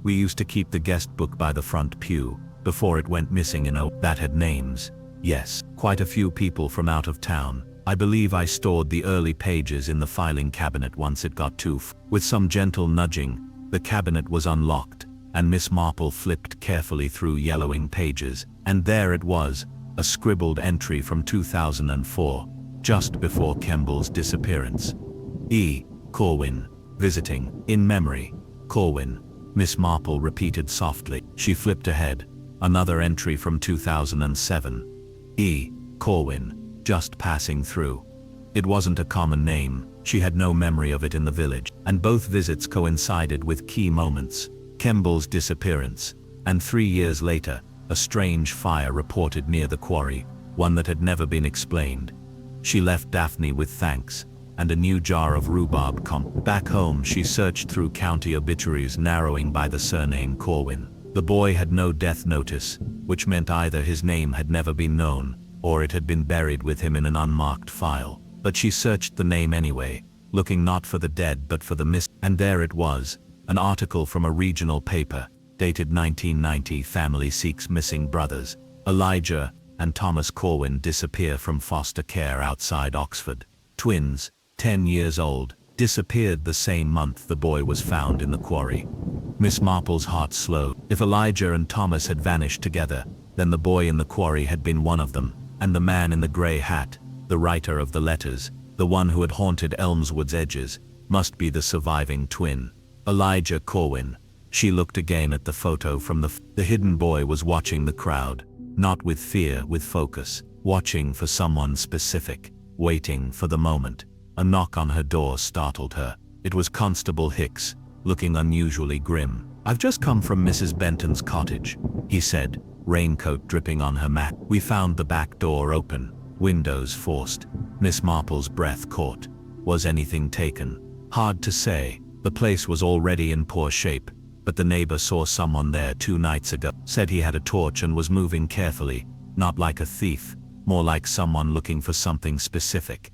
"We used to keep the guest book by the front pew, before it went missing that had names. Yes, quite a few people from out of town. I believe I stored the early pages in the filing cabinet once it got too With some gentle nudging, the cabinet was unlocked, and Miss Marple flipped carefully through yellowing pages, and there it was, a scribbled entry from 2004, just before Kemble's disappearance. E. Corwin, visiting, in memory, Corwin, Miss Marple repeated softly. She flipped ahead. Another entry from 2007. E. Corwin, just passing through. It wasn't a common name, she had no memory of it in the village, and both visits coincided with key moments. Kemble's disappearance, and 3 years later, a strange fire reported near the quarry, one that had never been explained. She left Daphne with thanks, and a new jar of rhubarb comp. Back home, she searched through county obituaries narrowing by the surname Corwin. The boy had no death notice, which meant either his name had never been known, or it had been buried with him in an unmarked file. But she searched the name anyway, looking not for the dead but for the missing. And there it was, an article from a regional paper, dated 1990. Family seeks missing brothers. Elijah and Thomas Corwin disappear from foster care outside Oxford. Twins, 10 years old, disappeared the same month the boy was found in the quarry. Miss Marple's heart slowed. If Elijah and Thomas had vanished together, then the boy in the quarry had been one of them, and the man in the grey hat, the writer of the letters, the one who had haunted Elmswood's edges, must be the surviving twin. Elijah Corwin. She looked again at the photo from the hidden boy was watching the crowd, not with fear, with focus, watching for someone specific, waiting for the moment. A knock on her door startled her. It was Constable Hicks, looking unusually grim. "I've just come from Mrs. Benton's cottage," he said, raincoat dripping on her mat. "We found the back door open, windows forced." Miss Marple's breath caught. Was anything taken? Hard to say. The place was already in poor shape, but the neighbor saw someone there 2 nights ago. Said he had a torch and was moving carefully, not like a thief, more like someone looking for something specific.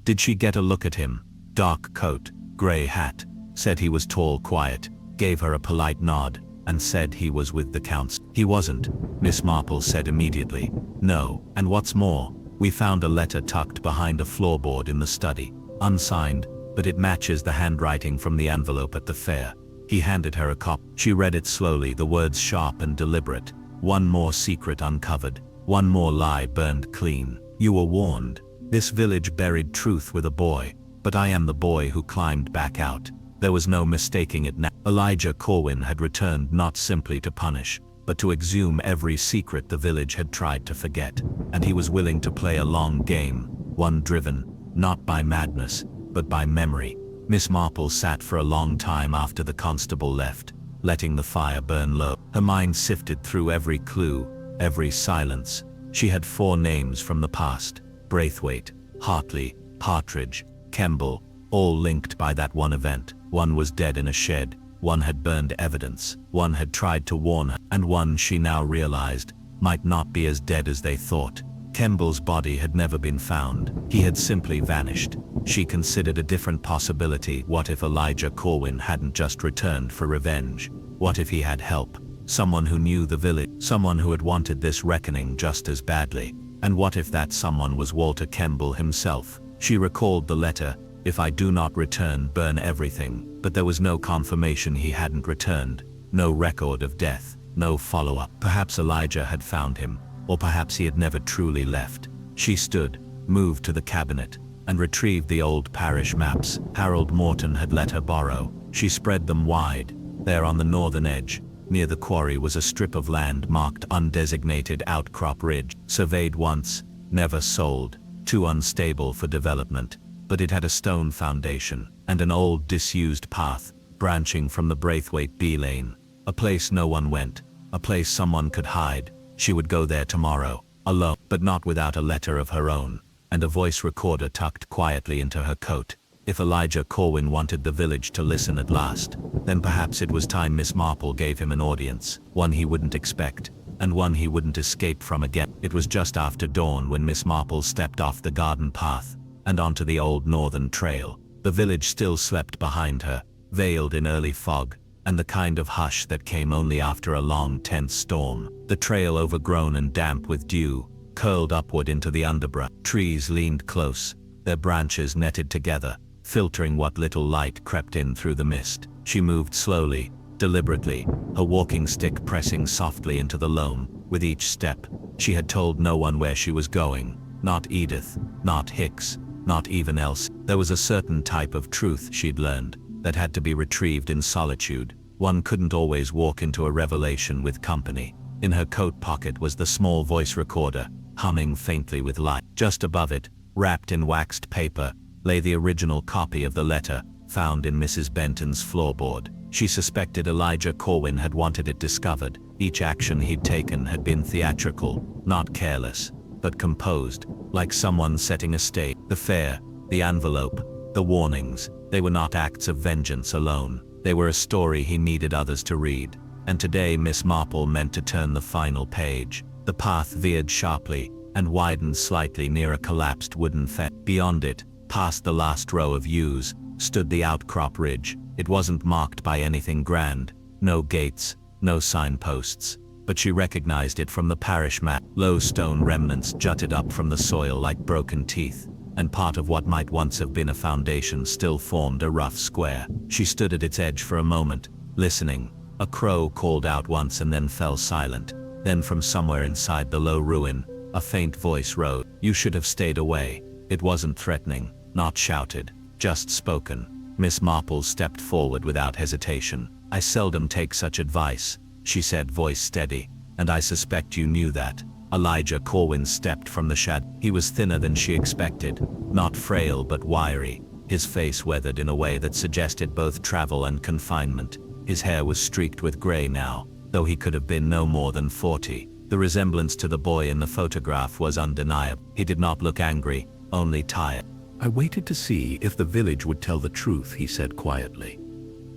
Did she get a look at him? Dark coat, gray hat. Said he was tall, quiet, gave her a polite nod, and said he was with the counts. He wasn't, Miss Marple said immediately. No, and what's more, we found a letter tucked behind a floorboard in the study, unsigned, but it matches the handwriting from the envelope at the fair. He handed her a copy. She read it slowly, the words sharp and deliberate. One more secret uncovered, one more lie burned clean. You were warned. This village buried truth with a boy, but I am the boy who climbed back out. There was no mistaking it now. Elijah Corwin had returned not simply to punish, but to exhume every secret the village had tried to forget, and he was willing to play a long game, one driven, not by madness, but by memory. Miss Marple sat for a long time after the constable left, letting the fire burn low. Her mind sifted through every clue, every silence. She had 4 names from the past: Braithwaite, Hartley, Partridge, Kemble, all linked by that one event. One was dead in a shed, one had burned evidence, one had tried to warn her, and one, she now realized, might not be as dead as they thought. Kemble's body had never been found. He had simply vanished. She considered a different possibility. What if Elijah Corwin hadn't just returned for revenge? What if he had help? Someone who knew the village, someone who had wanted this reckoning just as badly. And what if that someone was Walter Kemble himself? She recalled the letter, "If I do not return, burn everything," but there was no confirmation he hadn't returned, no record of death, no follow-up. Perhaps Elijah had found him, or perhaps he had never truly left. She stood, moved to the cabinet, and retrieved the old parish maps Harold Morton had let her borrow. She spread them wide. There on the northern edge, near the quarry, was a strip of land marked Undesignated Outcrop Ridge. Surveyed once, never sold, too unstable for development, but it had a stone foundation, and an old disused path, branching from the Braithwaite B lane. A place no one went, a place someone could hide. She would go there tomorrow, alone, but not without a letter of her own, and a voice recorder tucked quietly into her coat. If Elijah Corwin wanted the village to listen at last, then perhaps it was time Miss Marple gave him an audience, one he wouldn't expect, and one he wouldn't escape from again. It was just after dawn when Miss Marple stepped off the garden path, and onto the old northern trail. The village still slept behind her, veiled in early fog, and the kind of hush that came only after a long, tense storm. The trail, overgrown and damp with dew, curled upward into the underbrush. Trees leaned close, their branches netted together, filtering what little light crept in through the mist. She moved slowly, deliberately, her walking stick pressing softly into the loam. With each step, she had told no one where she was going, not Edith, not Hicks, not even Elsie. There was a certain type of truth, she'd learned, that had to be retrieved in solitude. One couldn't always walk into a revelation with company. In her coat pocket was the small voice recorder, humming faintly with light. Just above it, wrapped in waxed paper, lay the original copy of the letter, found in Mrs. Benton's floorboard. She suspected Elijah Corwin had wanted it discovered. Each action he'd taken had been theatrical, not careless, but composed, like someone setting a stage. The fair, the envelope, the warnings, they were not acts of vengeance alone. They were a story he needed others to read. And today Miss Marple meant to turn the final page. The path veered sharply and widened slightly near a collapsed wooden fence. Beyond it, past the last row of yews, stood the outcrop ridge. It wasn't marked by anything grand, no gates, no signposts, but she recognized it from the parish map. Low stone remnants jutted up from the soil like broken teeth, and part of what might once have been a foundation still formed a rough square. She stood at its edge for a moment, listening. A crow called out once and then fell silent. Then from somewhere inside the low ruin, a faint voice rose. "You should have stayed away." It wasn't threatening, not shouted, just spoken. Miss Marple stepped forward without hesitation. "I seldom take such advice," she said, voice steady, "and I suspect you knew that." Elijah Corwin stepped from the shadow. He was thinner than she expected, not frail but wiry, his face weathered in a way that suggested both travel and confinement. His hair was streaked with gray now, though he could have been no more than 40. The resemblance to the boy in the photograph was undeniable. He did not look angry, only tired. "I waited to see if the village would tell the truth," he said quietly.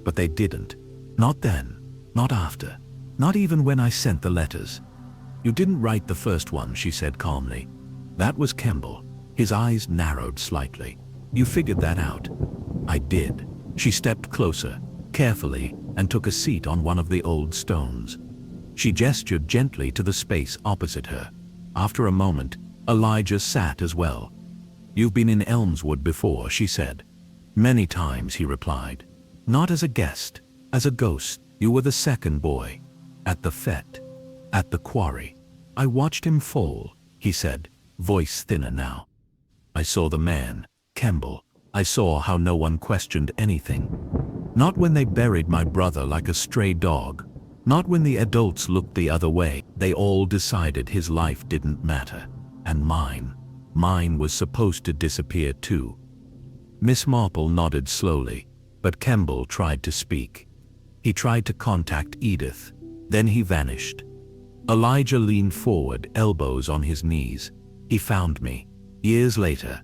"But they didn't. Not then. Not after. Not even when I sent the letters. You didn't write the first one, she said calmly. That was Kemble. His eyes narrowed slightly. You figured that out. I did. She stepped closer, carefully, and took a seat on one of the old stones. She gestured gently to the space opposite her. After a moment, Elijah sat as well. You've been in Elmswood before, she said. Many times, he replied. Not as a guest, as a ghost. You were the second boy. At the fete. At the quarry. I watched him fall, he said, voice thinner now. I saw the man, Kemble. I saw how no one questioned anything. Not when they buried my brother like a stray dog. Not when the adults looked the other way. They all decided his life didn't matter. And mine was supposed to disappear too. Miss Marple nodded slowly, but Kemble tried to speak. He tried to contact Edith. Then he vanished. Elijah leaned forward, elbows on his knees. He found me. Years later.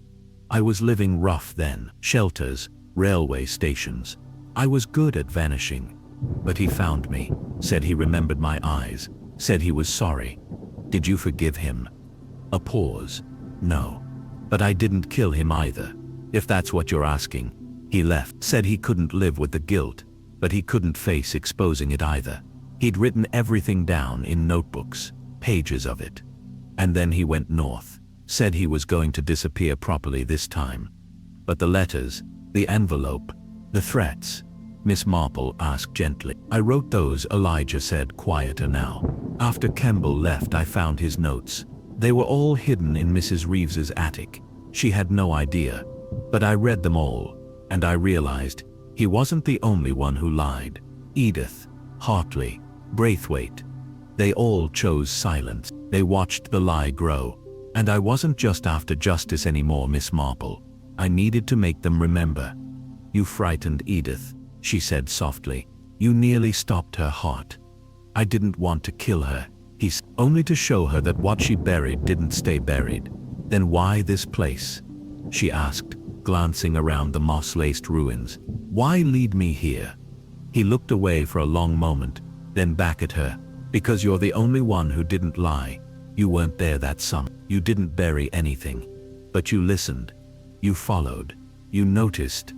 I was living rough then. Shelters, railway stations. I was good at vanishing. But he found me, said he remembered my eyes, said he was sorry. Did you forgive him? A pause. No. But I didn't kill him either, if that's what you're asking. He left, said he couldn't live with the guilt, but he couldn't face exposing it either. He'd written everything down in notebooks, pages of it. And then he went north, said he was going to disappear properly this time. But the letters, the envelope, the threats, Miss Marple asked gently. I wrote those, Elijah said, quieter now. After Kemble left, I found his notes. They were all hidden in Mrs. Reeves's attic. She had no idea. But I read them all, and I realized he wasn't the only one who lied. Edith, Hartley, Braithwaite. They all chose silence. They watched the lie grow. And I wasn't just after justice anymore, Miss Marple. I needed to make them remember. You frightened Edith, she said softly. You nearly stopped her heart. I didn't want to kill her, he said, only to show her that what she buried didn't stay buried. Then why this place? She asked, glancing around the moss-laced ruins. Why lead me here? He looked away for a long moment, then back at her. Because you're the only one who didn't lie. You weren't there that summer. You didn't bury anything. But you listened. You followed. You noticed.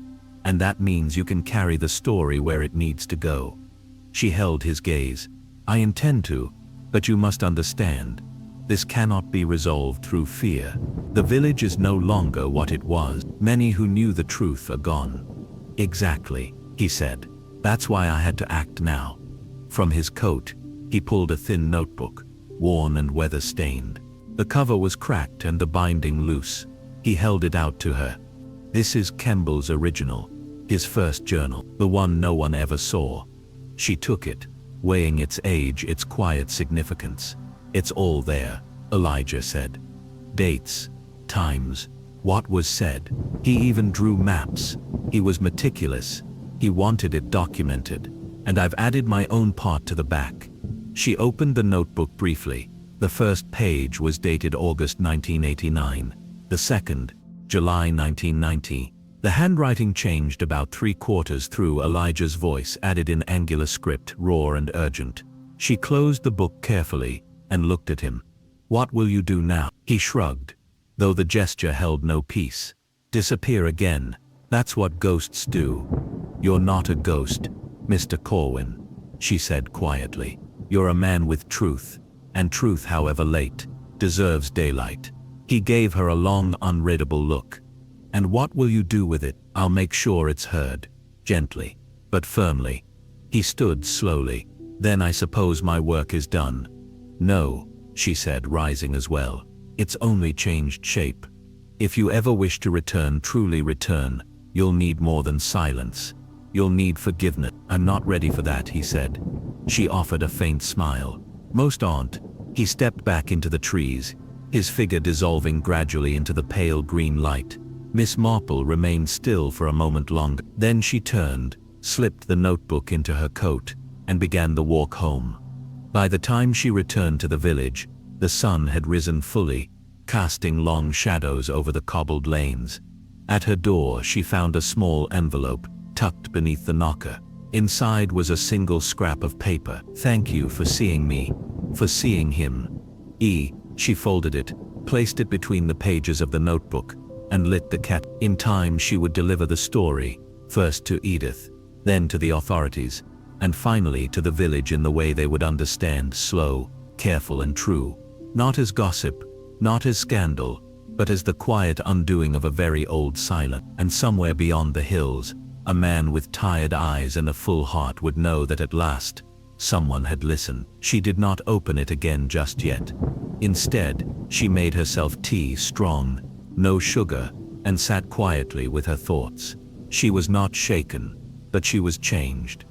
And that means you can carry the story where it needs to go. She held his gaze. I intend to, but you must understand. This cannot be resolved through fear. The village is no longer what it was. Many who knew the truth are gone. Exactly, he said. That's why I had to act now. From his coat, he pulled a thin notebook, worn and weather-stained. The cover was cracked and the binding loose. He held it out to her. This is Kemble's original, his first journal, the one no one ever saw. She took it, weighing its age, its quiet significance. It's all there, Elijah said. Dates, times, what was said. He even drew maps. He was meticulous. He wanted it documented. And I've added my own part to the back. She opened the notebook briefly. The first page was dated August 1989. The second, July 1990. The handwriting changed about 3/4 through. Elijah's voice added in angular script, raw and urgent. She closed the book carefully and looked at him. What will you do now? He shrugged, though the gesture held no peace. Disappear again. That's what ghosts do. You're not a ghost, Mr. Corwin, she said quietly. You're a man with truth, and truth, however late, deserves daylight. He gave her a long, unreadable look. And what will you do with it? I'll make sure it's heard, gently, but firmly. He stood slowly. Then I suppose my work is done. No, she said, rising as well. It's only changed shape. If you ever wish to return, truly return, you'll need more than silence. You'll need forgiveness. I'm not ready for that, he said. She offered a faint smile. Most aren't. He stepped back into the trees, his figure dissolving gradually into the pale green light. Miss Marple remained still for a moment longer. Then she turned, slipped the notebook into her coat, and began the walk home. By the time she returned to the village, the sun had risen fully, casting long shadows over the cobbled lanes. At her door she found a small envelope, tucked beneath the knocker. Inside was a single scrap of paper. "Thank you for seeing me. For seeing him." She folded it, placed it between the pages of the notebook, and lit the cat. In time she would deliver the story, first to Edith, then to the authorities, and finally to the village in the way they would understand, slow, careful and true. Not as gossip, not as scandal, but as the quiet undoing of a very old silence. And somewhere beyond the hills, a man with tired eyes and a full heart would know that at last, someone had listened. She did not open it again just yet. Instead, she made herself tea, strong, no sugar, and sat quietly with her thoughts. She was not shaken, but she was changed.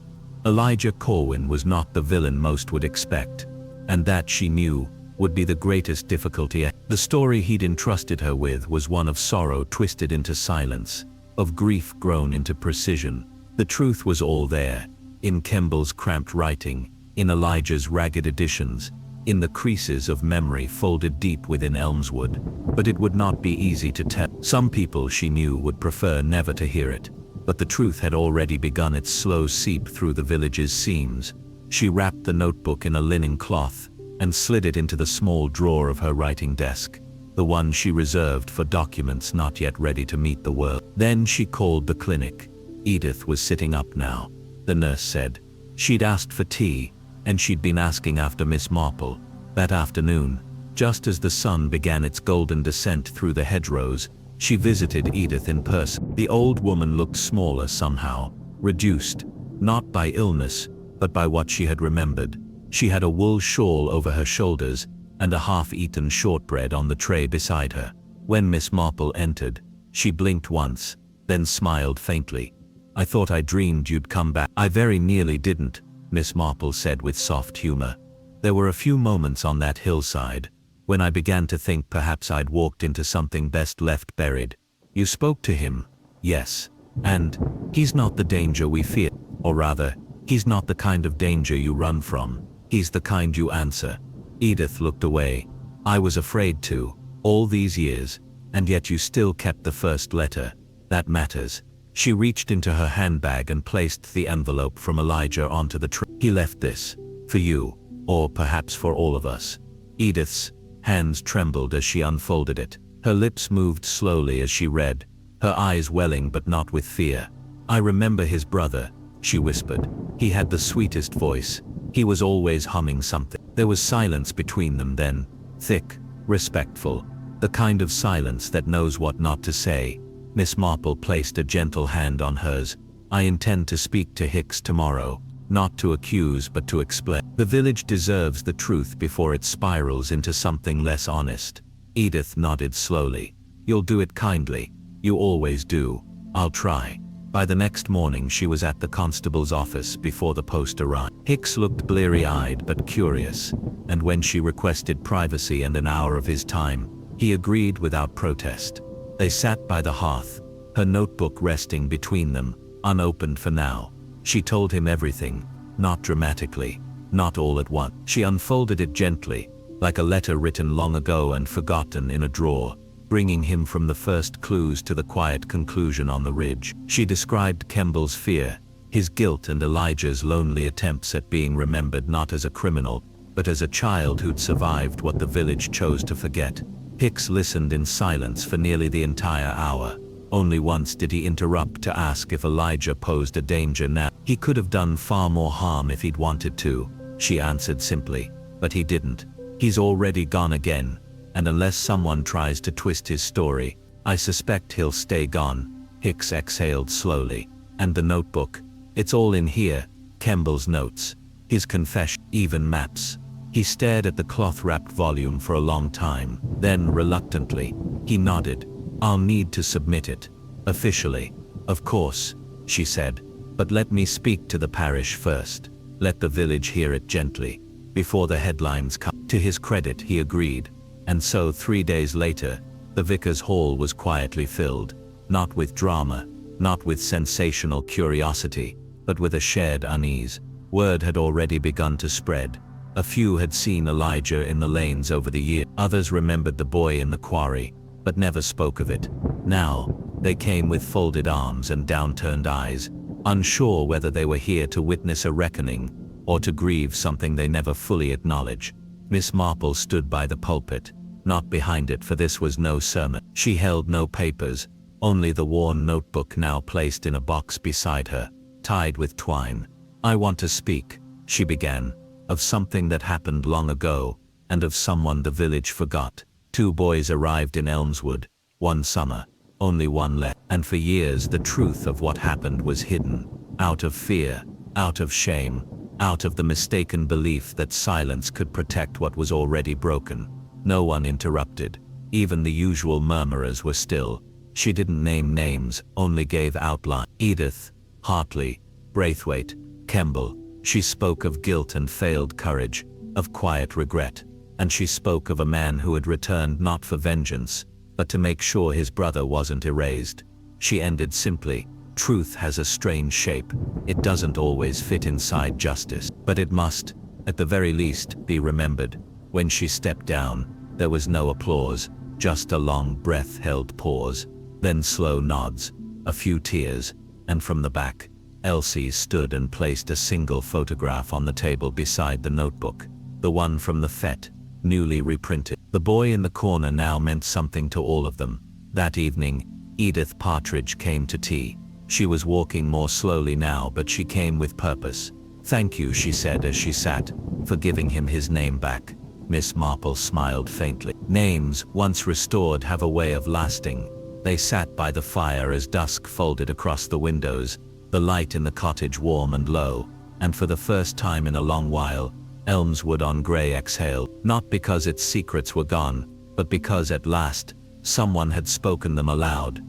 Elijah Corwin was not the villain most would expect, and that, she knew, would be the greatest difficulty. The story he'd entrusted her with was one of sorrow twisted into silence, of grief grown into precision. The truth was all there, in Kemble's cramped writing, in Elijah's ragged editions, in the creases of memory folded deep within Elmswood. But it would not be easy to tell. Some people, she knew, would prefer never to hear it, but the truth had already begun its slow seep through the village's seams. She wrapped the notebook in a linen cloth and slid it into the small drawer of her writing desk, the one she reserved for documents not yet ready to meet the world. Then she called the clinic. Edith was sitting up now, the nurse said. She'd asked for tea, and she'd been asking after Miss Marple. That afternoon, just as the sun began its golden descent through the hedgerows, she visited Edith in person. The old woman looked smaller somehow, reduced, not by illness, but by what she had remembered. She had a wool shawl over her shoulders, and a half-eaten shortbread on the tray beside her. When Miss Marple entered, she blinked once, then smiled faintly. "I thought I dreamed you'd come back." "I very nearly didn't," Miss Marple said with soft humor. "There were a few moments on that hillside when I began to think perhaps I'd walked into something best left buried." "You spoke to him?" "Yes. And he's not the danger we fear. Or rather, he's not the kind of danger you run from. He's the kind you answer." Edith looked away. "I was afraid to, all these years, and yet you still kept the first letter. That matters." She reached into her handbag and placed the envelope from Elijah onto the tray. "He left this, for you, or perhaps for all of us." Edith's hands trembled as she unfolded it. Her lips moved slowly as she read, her eyes welling but not with fear. "I remember his brother," she whispered. "He had the sweetest voice. He was always humming something." There was silence between them then, thick, respectful, the kind of silence that knows what not to say. Miss Marple placed a gentle hand on hers. "I intend to speak to Hicks tomorrow, not to accuse but to explain. The village deserves the truth before it spirals into something less honest." Edith nodded slowly. "You'll do it kindly. You always do." "I'll try." By the next morning she was at the constable's office before the post arrived. Hicks looked bleary-eyed but curious, and when she requested privacy and an hour of his time, he agreed without protest. They sat by the hearth, her notebook resting between them, unopened for now. She told him everything, not dramatically, not all at once. She unfolded it gently, like a letter written long ago and forgotten in a drawer, bringing him from the first clues to the quiet conclusion on the ridge. She described Kemble's fear, his guilt and Elijah's lonely attempts at being remembered not as a criminal, but as a child who'd survived what the village chose to forget. Hicks listened in silence for nearly the entire hour. Only once did he interrupt to ask if Elijah posed a danger now. "He could have done far more harm if he'd wanted to," she answered simply, "but he didn't. He's already gone again, and unless someone tries to twist his story, I suspect he'll stay gone." Hicks exhaled slowly. "And the notebook? It's all in here, Kemble's notes, his confession, even maps." He stared at the cloth-wrapped volume for a long time. Then, reluctantly, he nodded. "I'll need to submit it. Officially. Of course," she said. "But let me speak to the parish first. Let the village hear it gently, before the headlines come." To his credit, he agreed. And so 3 days later, the vicar's hall was quietly filled, not with drama, not with sensational curiosity, but with a shared unease. Word had already begun to spread. A few had seen Elijah in the lanes over the year. Others remembered the boy in the quarry, but never spoke of it. Now, they came with folded arms and downturned eyes, unsure whether they were here to witness a reckoning or to grieve something they never fully acknowledge. Miss Marple stood by the pulpit, not behind it, for this was no sermon. She held no papers, only the worn notebook now placed in a box beside her, tied with twine. "I want to speak," she began, "of something that happened long ago, and of someone the village forgot. 2 boys arrived in Elmswood, one summer, only one left, and for years the truth of what happened was hidden, out of fear, out of shame, out of the mistaken belief that silence could protect what was already broken. No one interrupted. Even the usual murmurers were still. She didn't name names, only gave outline. Edith, Hartley, Braithwaite, Kemble. She spoke of guilt and failed courage, of quiet regret, and she spoke of a man who had returned not for vengeance, but to make sure his brother wasn't erased. She ended simply, "Truth has a strange shape. It doesn't always fit inside justice, but it must, at the very least, be remembered." When she stepped down, there was no applause, just a long breath-held pause, then slow nods, a few tears, and from the back, Elsie stood and placed a single photograph on the table beside the notebook, the one from the fete, newly reprinted. The boy in the corner now meant something to all of them. That evening, Edith Partridge came to tea. She was walking more slowly now, but she came with purpose. "Thank you," she said as she sat, "for giving him his name back." Miss Marple smiled faintly. "Names, once restored, have a way of lasting." They sat by the fire as dusk folded across the windows, the light in the cottage warm and low, and for the first time in a long while, Elmswood on Grey exhaled, not because its secrets were gone, but because at last, someone had spoken them aloud.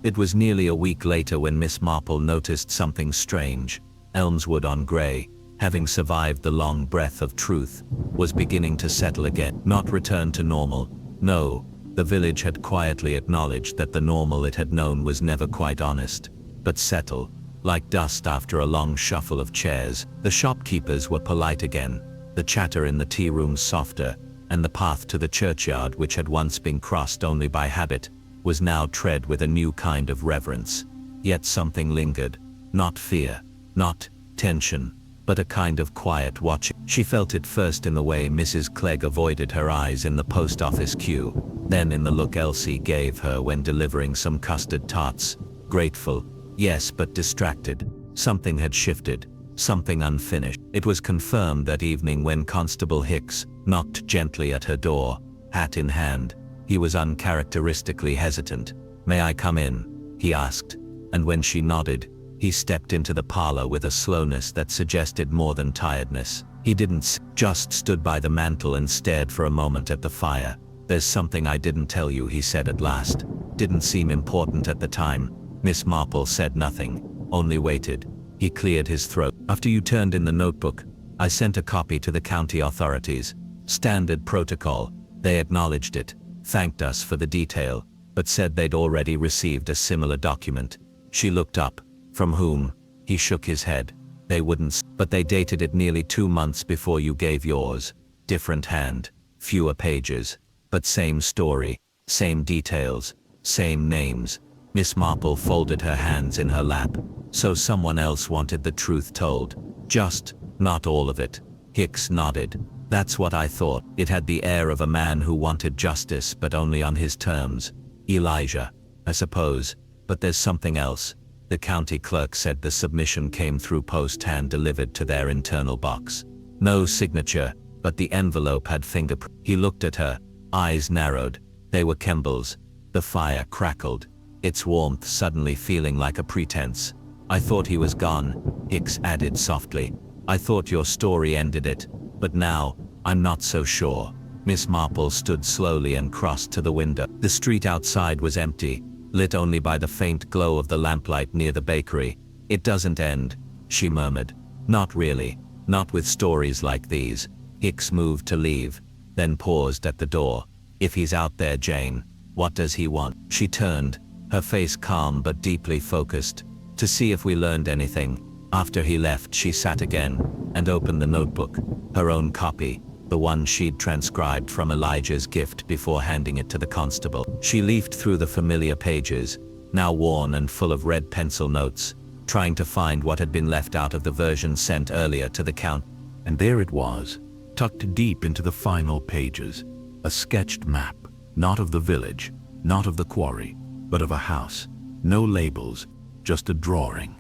It was nearly a week later when Miss Marple noticed something strange. Elmswood on Grey, having survived the long breath of truth, was beginning to settle again, not return to normal. No, the village had quietly acknowledged that the normal it had known was never quite honest, but settle, like dust after a long shuffle of chairs. The shopkeepers were polite again, the chatter in the tea rooms softer, and the path to the churchyard, which had once been crossed only by habit, was now tread with a new kind of reverence. Yet something lingered, not fear, not tension, but a kind of quiet watching. She felt it first in the way Mrs. Clegg avoided her eyes in the post office queue, then in the look Elsie gave her when delivering some custard tarts. Grateful, yes, but distracted. Something had shifted, something unfinished. It was confirmed that evening when Constable Hicks knocked gently at her door, hat in hand. He was uncharacteristically hesitant. "May I come in?" he asked, and when she nodded, he stepped into the parlor with a slowness that suggested more than tiredness. He didn't just stood by the mantel and stared for a moment at the fire. "There's something I didn't tell you," he said at last. "Didn't seem important at the time." Miss Marple said nothing, only waited. He cleared his throat. "After you turned in the notebook, I sent a copy to the county authorities. Standard protocol. They acknowledged it, thanked us for the detail, but said they'd already received a similar document." She looked up. "From whom?" He shook his head. "They wouldn't, but they dated it nearly 2 months before you gave yours. Different hand, fewer pages, but same story, same details, same names." Miss Marple folded her hands in her lap. "So someone else wanted the truth told. Just, not all of it." Hicks nodded. "That's what I thought. It had the air of a man who wanted justice but only on his terms. Elijah, I suppose. But there's something else." The county clerk said the submission came through post hand-delivered to their internal box. No signature, but the envelope had fingerprints. He looked at her, eyes narrowed. They were Kemble's. The fire crackled, its warmth suddenly feeling like a pretense. "I thought he was gone," Hicks added softly. "I thought your story ended it, but now, I'm not so sure." Miss Marple stood slowly and crossed to the window. The street outside was empty, lit only by the faint glow of the lamplight near the bakery. "It doesn't end," she murmured. "Not really, not with stories like these." Hicks moved to leave, then paused at the door. "If he's out there, Jane, what does he want?" She turned, her face calm but deeply focused. "To see if we learned anything." After he left, she sat again, and opened the notebook, her own copy, the one she'd transcribed from Elijah's gift before handing it to the constable. She leafed through the familiar pages, now worn and full of red pencil notes. trying to find what had been left out of the version sent earlier to the count. And there it was, tucked deep into the final pages, a sketched map, not of the village, not of the quarry, but of a house. No labels, just a drawing.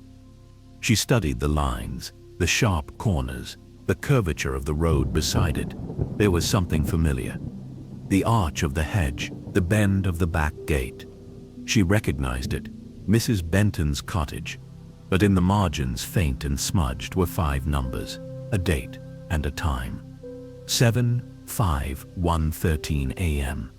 She studied the lines, the sharp corners, the curvature of the road beside it. There was something familiar. The arch of the hedge, the bend of the back gate. She recognized it, Mrs. Benton's cottage. But in the margins, faint and smudged, were 5 numbers, a date and a time. 7:5:1:13 a.m.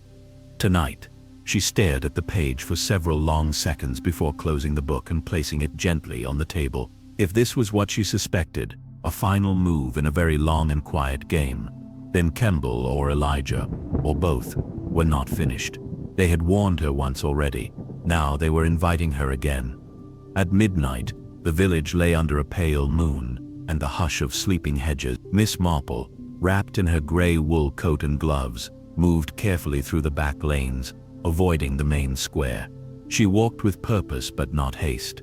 Tonight, she stared at the page for several long seconds before closing the book and placing it gently on the table. If this was what she suspected, a final move in a very long and quiet game, then Kemble or Elijah, or both, were not finished. They had warned her once already. Now they were inviting her again. At midnight, the village lay under a pale moon and the hush of sleeping hedges. Miss Marple, wrapped in her gray wool coat and gloves, moved carefully through the back lanes, avoiding the main square. She walked with purpose but not haste.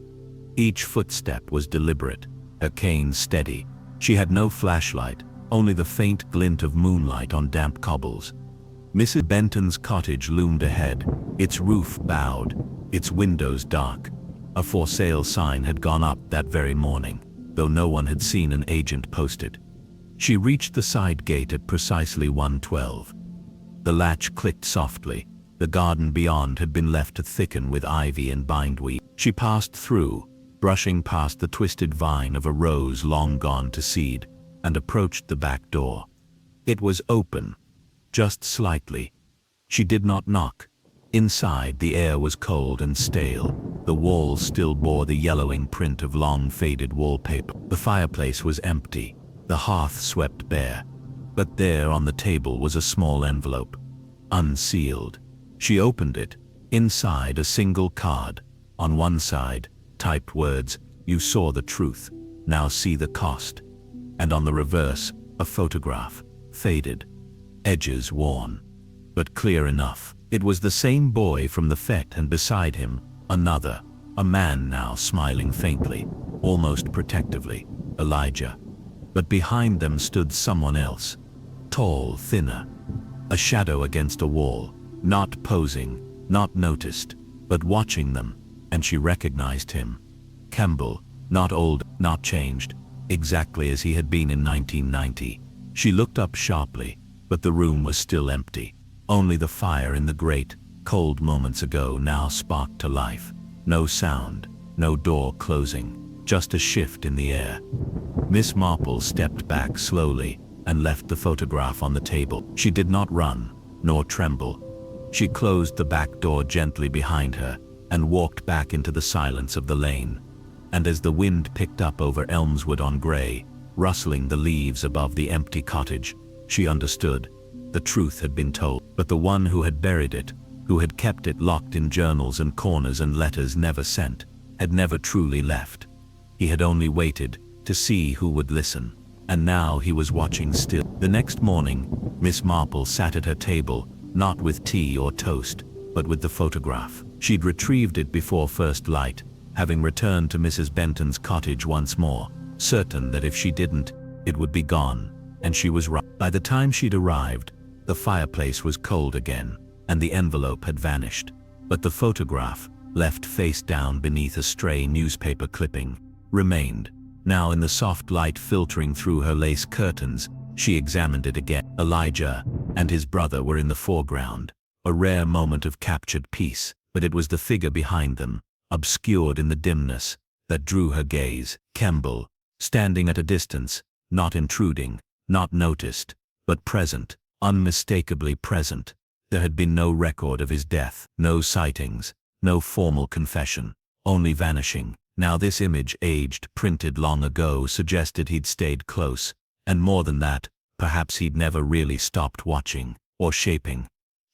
Each footstep was deliberate, her cane steady. She had no flashlight, only the faint glint of moonlight on damp cobbles. Mrs. Benton's cottage loomed ahead, its roof bowed, its windows dark. A for sale sign had gone up that very morning, though no one had seen an agent posted. She reached the side gate at precisely 1:12. The latch clicked softly. The garden beyond had been left to thicken with ivy and bindweed. She passed through, brushing past the twisted vine of a rose long gone to seed, and approached the back door. It was open, just slightly. She did not knock. Inside, the air was cold and stale. The walls still bore the yellowing print of long faded wallpaper. The fireplace was empty, the hearth swept bare. But there on the table was a small envelope, unsealed. She opened it. Inside, a single card. On one side, typed words, "You saw the truth, now see the cost." And on the reverse, a photograph, faded, edges worn, but clear enough. It was the same boy from the fete, and beside him, another, a man now smiling faintly, almost protectively, Elijah. But behind them stood someone else, tall, thinner, a shadow against a wall, not posing, not noticed, but watching them, and she recognized him. Kemble, not old, not changed, exactly as he had been in 1990. She looked up sharply, but the room was still empty. Only the fire in the grate, cold moments ago, now sparked to life. No sound, no door closing, just a shift in the air. Miss Marple stepped back slowly and left the photograph on the table. She did not run, nor tremble. She closed the back door gently behind her and walked back into the silence of the lane. And as the wind picked up over Elmswood on Grey, rustling the leaves above the empty cottage, she understood. The truth had been told, but the one who had buried it, who had kept it locked in journals and corners and letters never sent, had never truly left. He had only waited to see who would listen, and now he was watching still. The next morning, Miss Marple sat at her table, not with tea or toast, but with the photograph. She'd retrieved it before first light, having returned to Mrs. Benton's cottage once more, certain that if she didn't, it would be gone, and she was right. By the time she'd arrived, the fireplace was cold again, and the envelope had vanished. But the photograph, left face down beneath a stray newspaper clipping, remained. Now in the soft light filtering through her lace curtains, she examined it again. Elijah and his brother were in the foreground, a rare moment of captured peace, but it was the figure behind them, obscured in the dimness, that drew her gaze. Kemble, standing at a distance, not intruding, not noticed, but present, unmistakably present. There had been no record of his death, no sightings, no formal confession, only vanishing. Now this image, aged, printed long ago, suggested he'd stayed close, and more than that, perhaps he'd never really stopped watching, or shaping.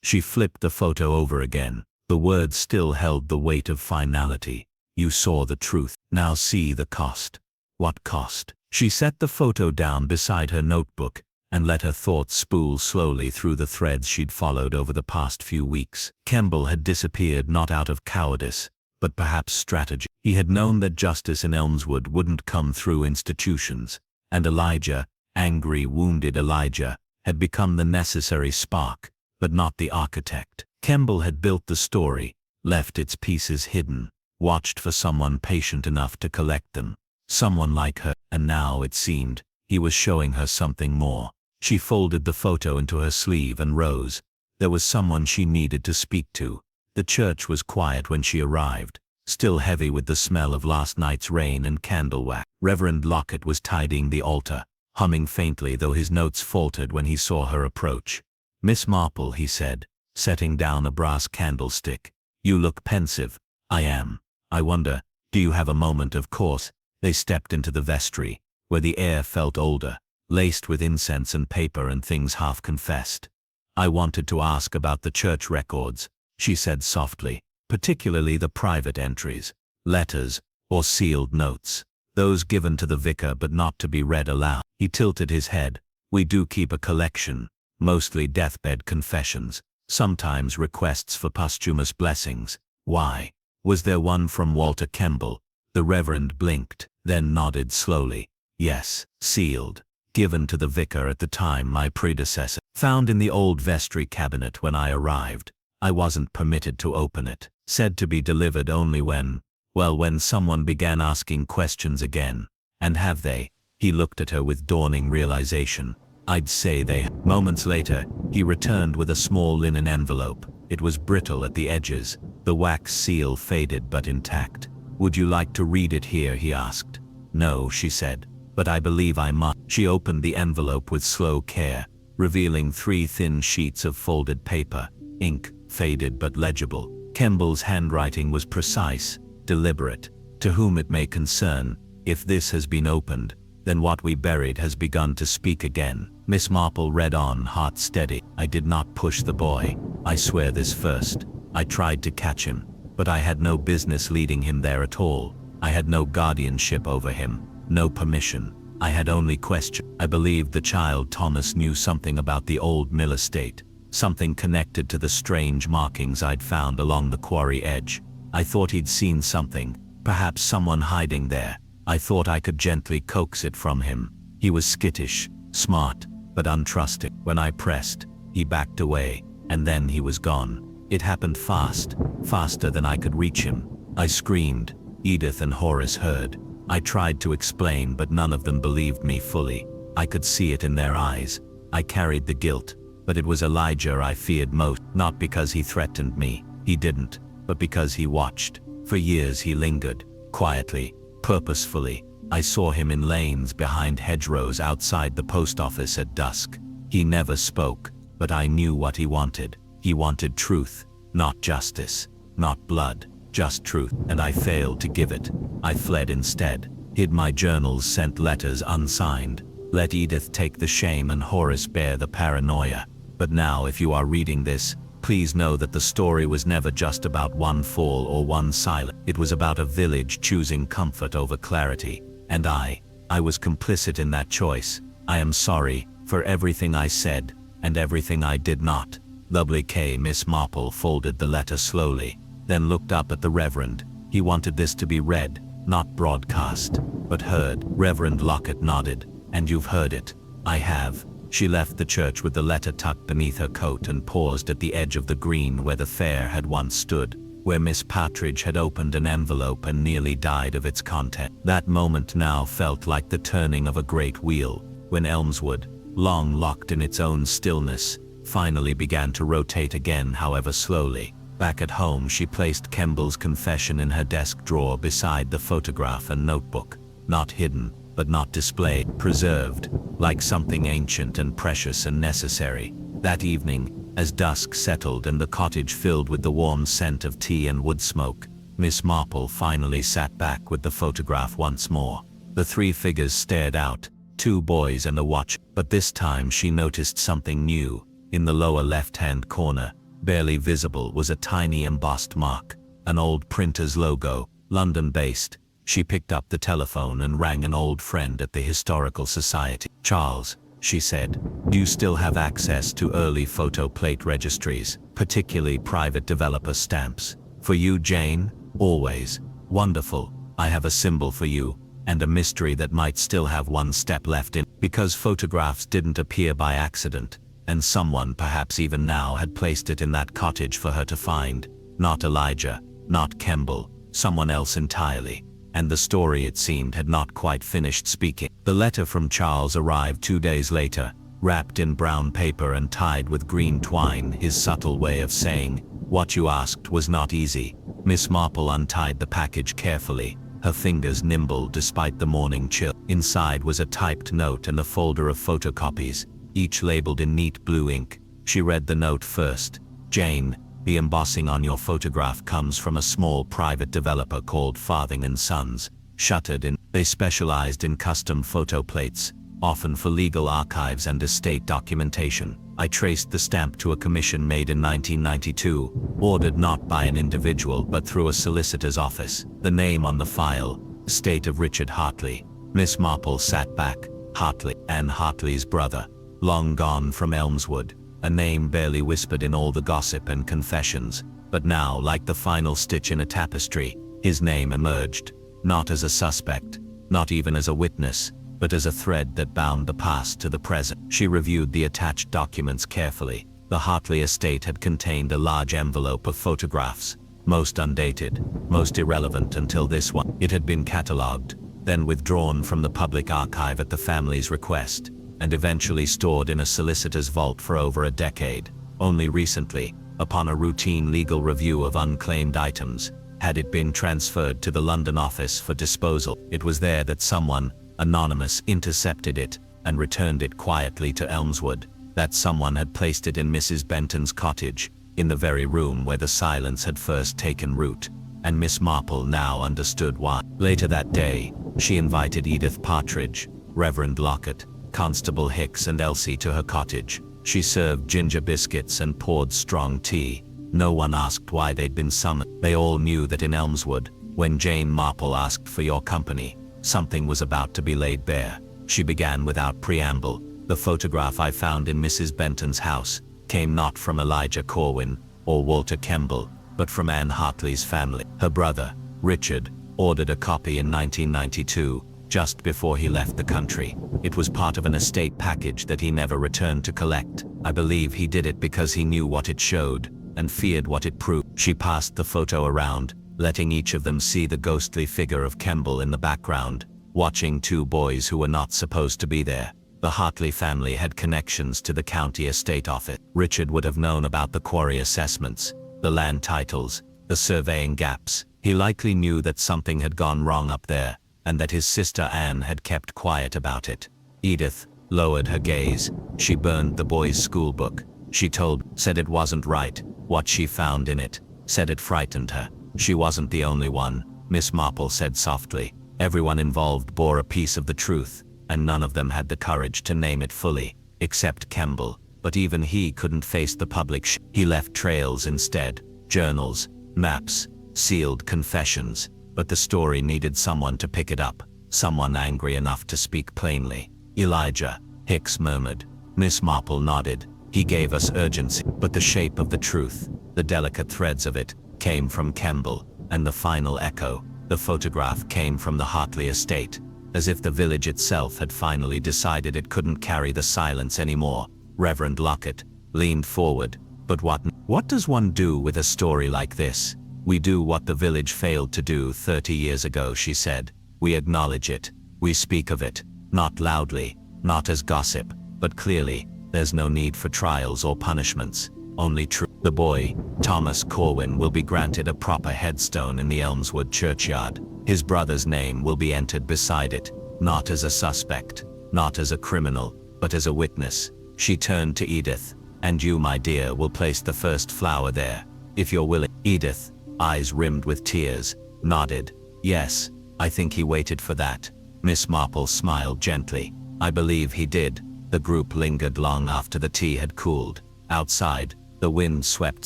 She flipped the photo over again. The words still held the weight of finality. You saw the truth, now see the cost. What cost? She set the photo down beside her notebook and let her thoughts spool slowly through the threads she'd followed over the past few weeks. Kemble had disappeared not out of cowardice, but perhaps strategy. He had known that justice in Elmswood wouldn't come through institutions, and Elijah, angry, wounded Elijah, had become the necessary spark, but not the architect. Kemble had built the story, left its pieces hidden, watched for someone patient enough to collect them, someone like her, and now, it seemed, he was showing her something more. She folded the photo into her sleeve and rose. There was someone she needed to speak to. The church was quiet when she arrived, still heavy with the smell of last night's rain and candle wax. Reverend Lockett was tidying the altar, humming faintly, though his notes faltered when he saw her approach. "Miss Marple," he said, setting down a brass candlestick. "You look pensive." "I am. I wonder, do you have a moment?" "Of course." They stepped into the vestry, where the air felt older, laced with incense and paper and things half confessed. "I wanted to ask about the church records," she said softly, "particularly the private entries, letters, or sealed notes, those given to the vicar but not to be read aloud." He tilted his head. "We do keep a collection, mostly deathbed confessions, sometimes requests for posthumous blessings." "Why? Was there one from Walter Kemble?" The Reverend blinked, then nodded slowly. "Yes, sealed. Given to the vicar at the time, my predecessor. Found in the old vestry cabinet when I arrived. I wasn't permitted to open it. Said to be delivered only when someone began asking questions again. And have they?" He looked at her with dawning realization. "I'd say they." Moments later, he returned with a small linen envelope. It was brittle at the edges, the wax seal faded but intact. "Would you like to read it here?" he asked. "No," she said, "but I believe I must." She opened the envelope with slow care, revealing 3 thin sheets of folded paper, ink, faded but legible. Kemble's handwriting was precise, deliberate. "To whom it may concern, if this has been opened, then what we buried has begun to speak again." Miss Marple read on, heart steady. "I did not push the boy. I swear this first. I tried to catch him, but I had no business leading him there at all. I had no guardianship over him, no permission. I had only question. I believed the child Thomas knew something about the old mill estate, something connected to the strange markings I'd found along the quarry edge. I thought he'd seen something, perhaps someone hiding there. I thought I could gently coax it from him. He was skittish, smart, but untrusting. When I pressed, he backed away, and then he was gone. It happened fast, faster than I could reach him. I screamed. Edith and Horace heard. I tried to explain, but none of them believed me fully. I could see it in their eyes. I carried the guilt, but it was Elijah I feared most, not because he threatened me. He didn't, but because he watched. For years he lingered, quietly, purposefully. I saw him in lanes behind hedgerows outside the post office at dusk. He never spoke, but I knew what he wanted. He wanted truth, not justice, not blood, just truth, and I failed to give it. I fled instead, hid my journals, sent letters unsigned, let Edith take the shame and Horace bear the paranoia. But now, if you are reading this, please know that the story was never just about one fall or one silence. It was about a village choosing comfort over clarity, and I was complicit in that choice. I am sorry for everything I said and everything I did not. Lovely K. Miss Marple folded the letter slowly, then looked up at the Reverend. He wanted this to be read, not broadcast, but heard. Reverend Lockett nodded. "And you've heard it?" "I have." She left the church with the letter tucked beneath her coat and paused at the edge of the green where the fair had once stood, where Miss Partridge had opened an envelope and nearly died of its content. That moment now felt like the turning of a great wheel, when Elmswood, long locked in its own stillness, finally began to rotate again, however slowly. Back at home, she placed Kemble's confession in her desk drawer beside the photograph and notebook, not hidden, but not displayed, preserved, like something ancient and precious and necessary. That evening, as dusk settled and the cottage filled with the warm scent of tea and wood smoke, Miss Marple finally sat back with the photograph once more. The 3 figures stared out, 2 boys and a watch, but this time she noticed something new. In the lower left-hand corner, barely visible, was a tiny embossed mark, an old printer's logo, London-based. She picked up the telephone and rang an old friend at the Historical Society. "Charles," she said, "do you still have access to early photo plate registries, particularly private developer stamps?" "For you, Jane? Always." "Wonderful. I have a symbol for you, and a mystery that might still have one step left in. Because photographs didn't appear by accident, and someone perhaps even now had placed it in that cottage for her to find. Not Elijah, not Kemble, someone else entirely. And the story, it seemed, had not quite finished speaking. The letter from Charles arrived 2 days later, wrapped in brown paper and tied with green twine, his subtle way of saying, "What you asked was not easy." Miss Marple untied the package carefully, her fingers nimble despite the morning chill. Inside was a typed note and a folder of photocopies, each labeled in neat blue ink. She read the note first. "Jane, the embossing on your photograph comes from a small private developer called Farthing & Sons, shuttered in. They specialized in custom photo plates, often for legal archives and estate documentation. I traced the stamp to a commission made in 1992, ordered not by an individual but through a solicitor's office. The name on the file, estate of Richard Hartley." Miss Marple sat back. Hartley, Anne Hartley's brother, long gone from Elmswood, a name barely whispered in all the gossip and confessions, but now, like the final stitch in a tapestry, his name emerged, not as a suspect, not even as a witness, but as a thread that bound the past to the present. She reviewed the attached documents carefully. The Hartley estate had contained a large envelope of photographs, most undated, most irrelevant until this one. It had been catalogued, then withdrawn from the public archive at the family's request, and eventually stored in a solicitor's vault for over a decade. Only recently, upon a routine legal review of unclaimed items, had it been transferred to the London office for disposal. It was there that someone, anonymous, intercepted it and returned it quietly to Elmswood. That someone had placed it in Mrs. Benton's cottage, in the very room where the silence had first taken root, and Miss Marple now understood why. Later that day, she invited Edith Partridge, Reverend Lockett, Constable Hicks and Elsie to her cottage. She served ginger biscuits and poured strong tea. No one asked why they'd been summoned. They all knew that in Elmswood, when Jane Marple asked for your company, something was about to be laid bare. She began without preamble. "The photograph I found in Mrs. Benton's house came not from Elijah Corwin or Walter Kemble, but from Anne Hartley's family. Her brother, Richard, ordered a copy in 1992, just before he left the country. It was part of an estate package that he never returned to collect. I believe he did it because he knew what it showed and feared what it proved." She passed the photo around, letting each of them see the ghostly figure of Kemble in the background, watching two boys who were not supposed to be there. The Hartley family had connections to the county estate office. Richard would have known about the quarry assessments, the land titles, the surveying gaps. He likely knew that something had gone wrong up there, and that his sister Anne had kept quiet about it. Edith lowered her gaze. She burned the boy's school book. She said it wasn't right, what she found in it, said it frightened her. She wasn't the only one, Miss Marple said softly. Everyone involved bore a piece of the truth, and none of them had the courage to name it fully, except Kemble. But even he couldn't face the public He left trails instead, journals, maps, sealed confessions. But the story needed someone to pick it up, someone angry enough to speak plainly. "Elijah," Hicks murmured. Miss Marple nodded. "He gave us urgency." But the shape of the truth, the delicate threads of it, came from Kemble, and the final echo, the photograph, came from the Hartley estate, as if the village itself had finally decided it couldn't carry the silence anymore. Reverend Lockett leaned forward. "But what does one do with a story like this?" "We do what the village failed to do 30 years ago," she said. "We acknowledge it. We speak of it, not loudly, not as gossip, but clearly. There's no need for trials or punishments, only truth. The boy, Thomas Corwin, will be granted a proper headstone in the Elmswood churchyard. His brother's name will be entered beside it, not as a suspect, not as a criminal, but as a witness." She turned to Edith. "And you, my dear, will place the first flower there, if you're willing." Edith, eyes rimmed with tears, nodded. "Yes, I think he waited for that." Miss Marple smiled gently. "I believe he did." The group lingered long after the tea had cooled. Outside, the wind swept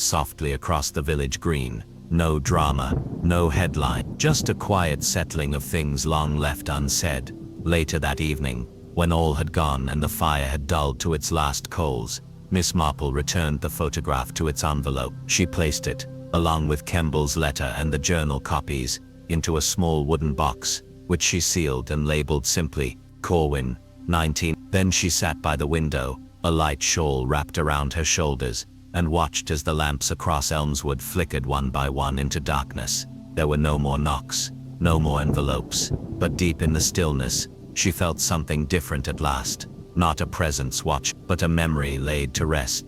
softly across the village green. No drama, no headline, just a quiet settling of things long left unsaid. Later that evening, when all had gone and the fire had dulled to its last coals, Miss Marple returned the photograph to its envelope. She placed it, along with Kemble's letter and the journal copies, into a small wooden box, which she sealed and labeled simply, Corwin, 19. Then she sat by the window, a light shawl wrapped around her shoulders, and watched as the lamps across Elmswood flickered one by one into darkness. There were no more knocks, no more envelopes, but deep in the stillness, she felt something different at last. Not a presence watched, but a memory laid to rest.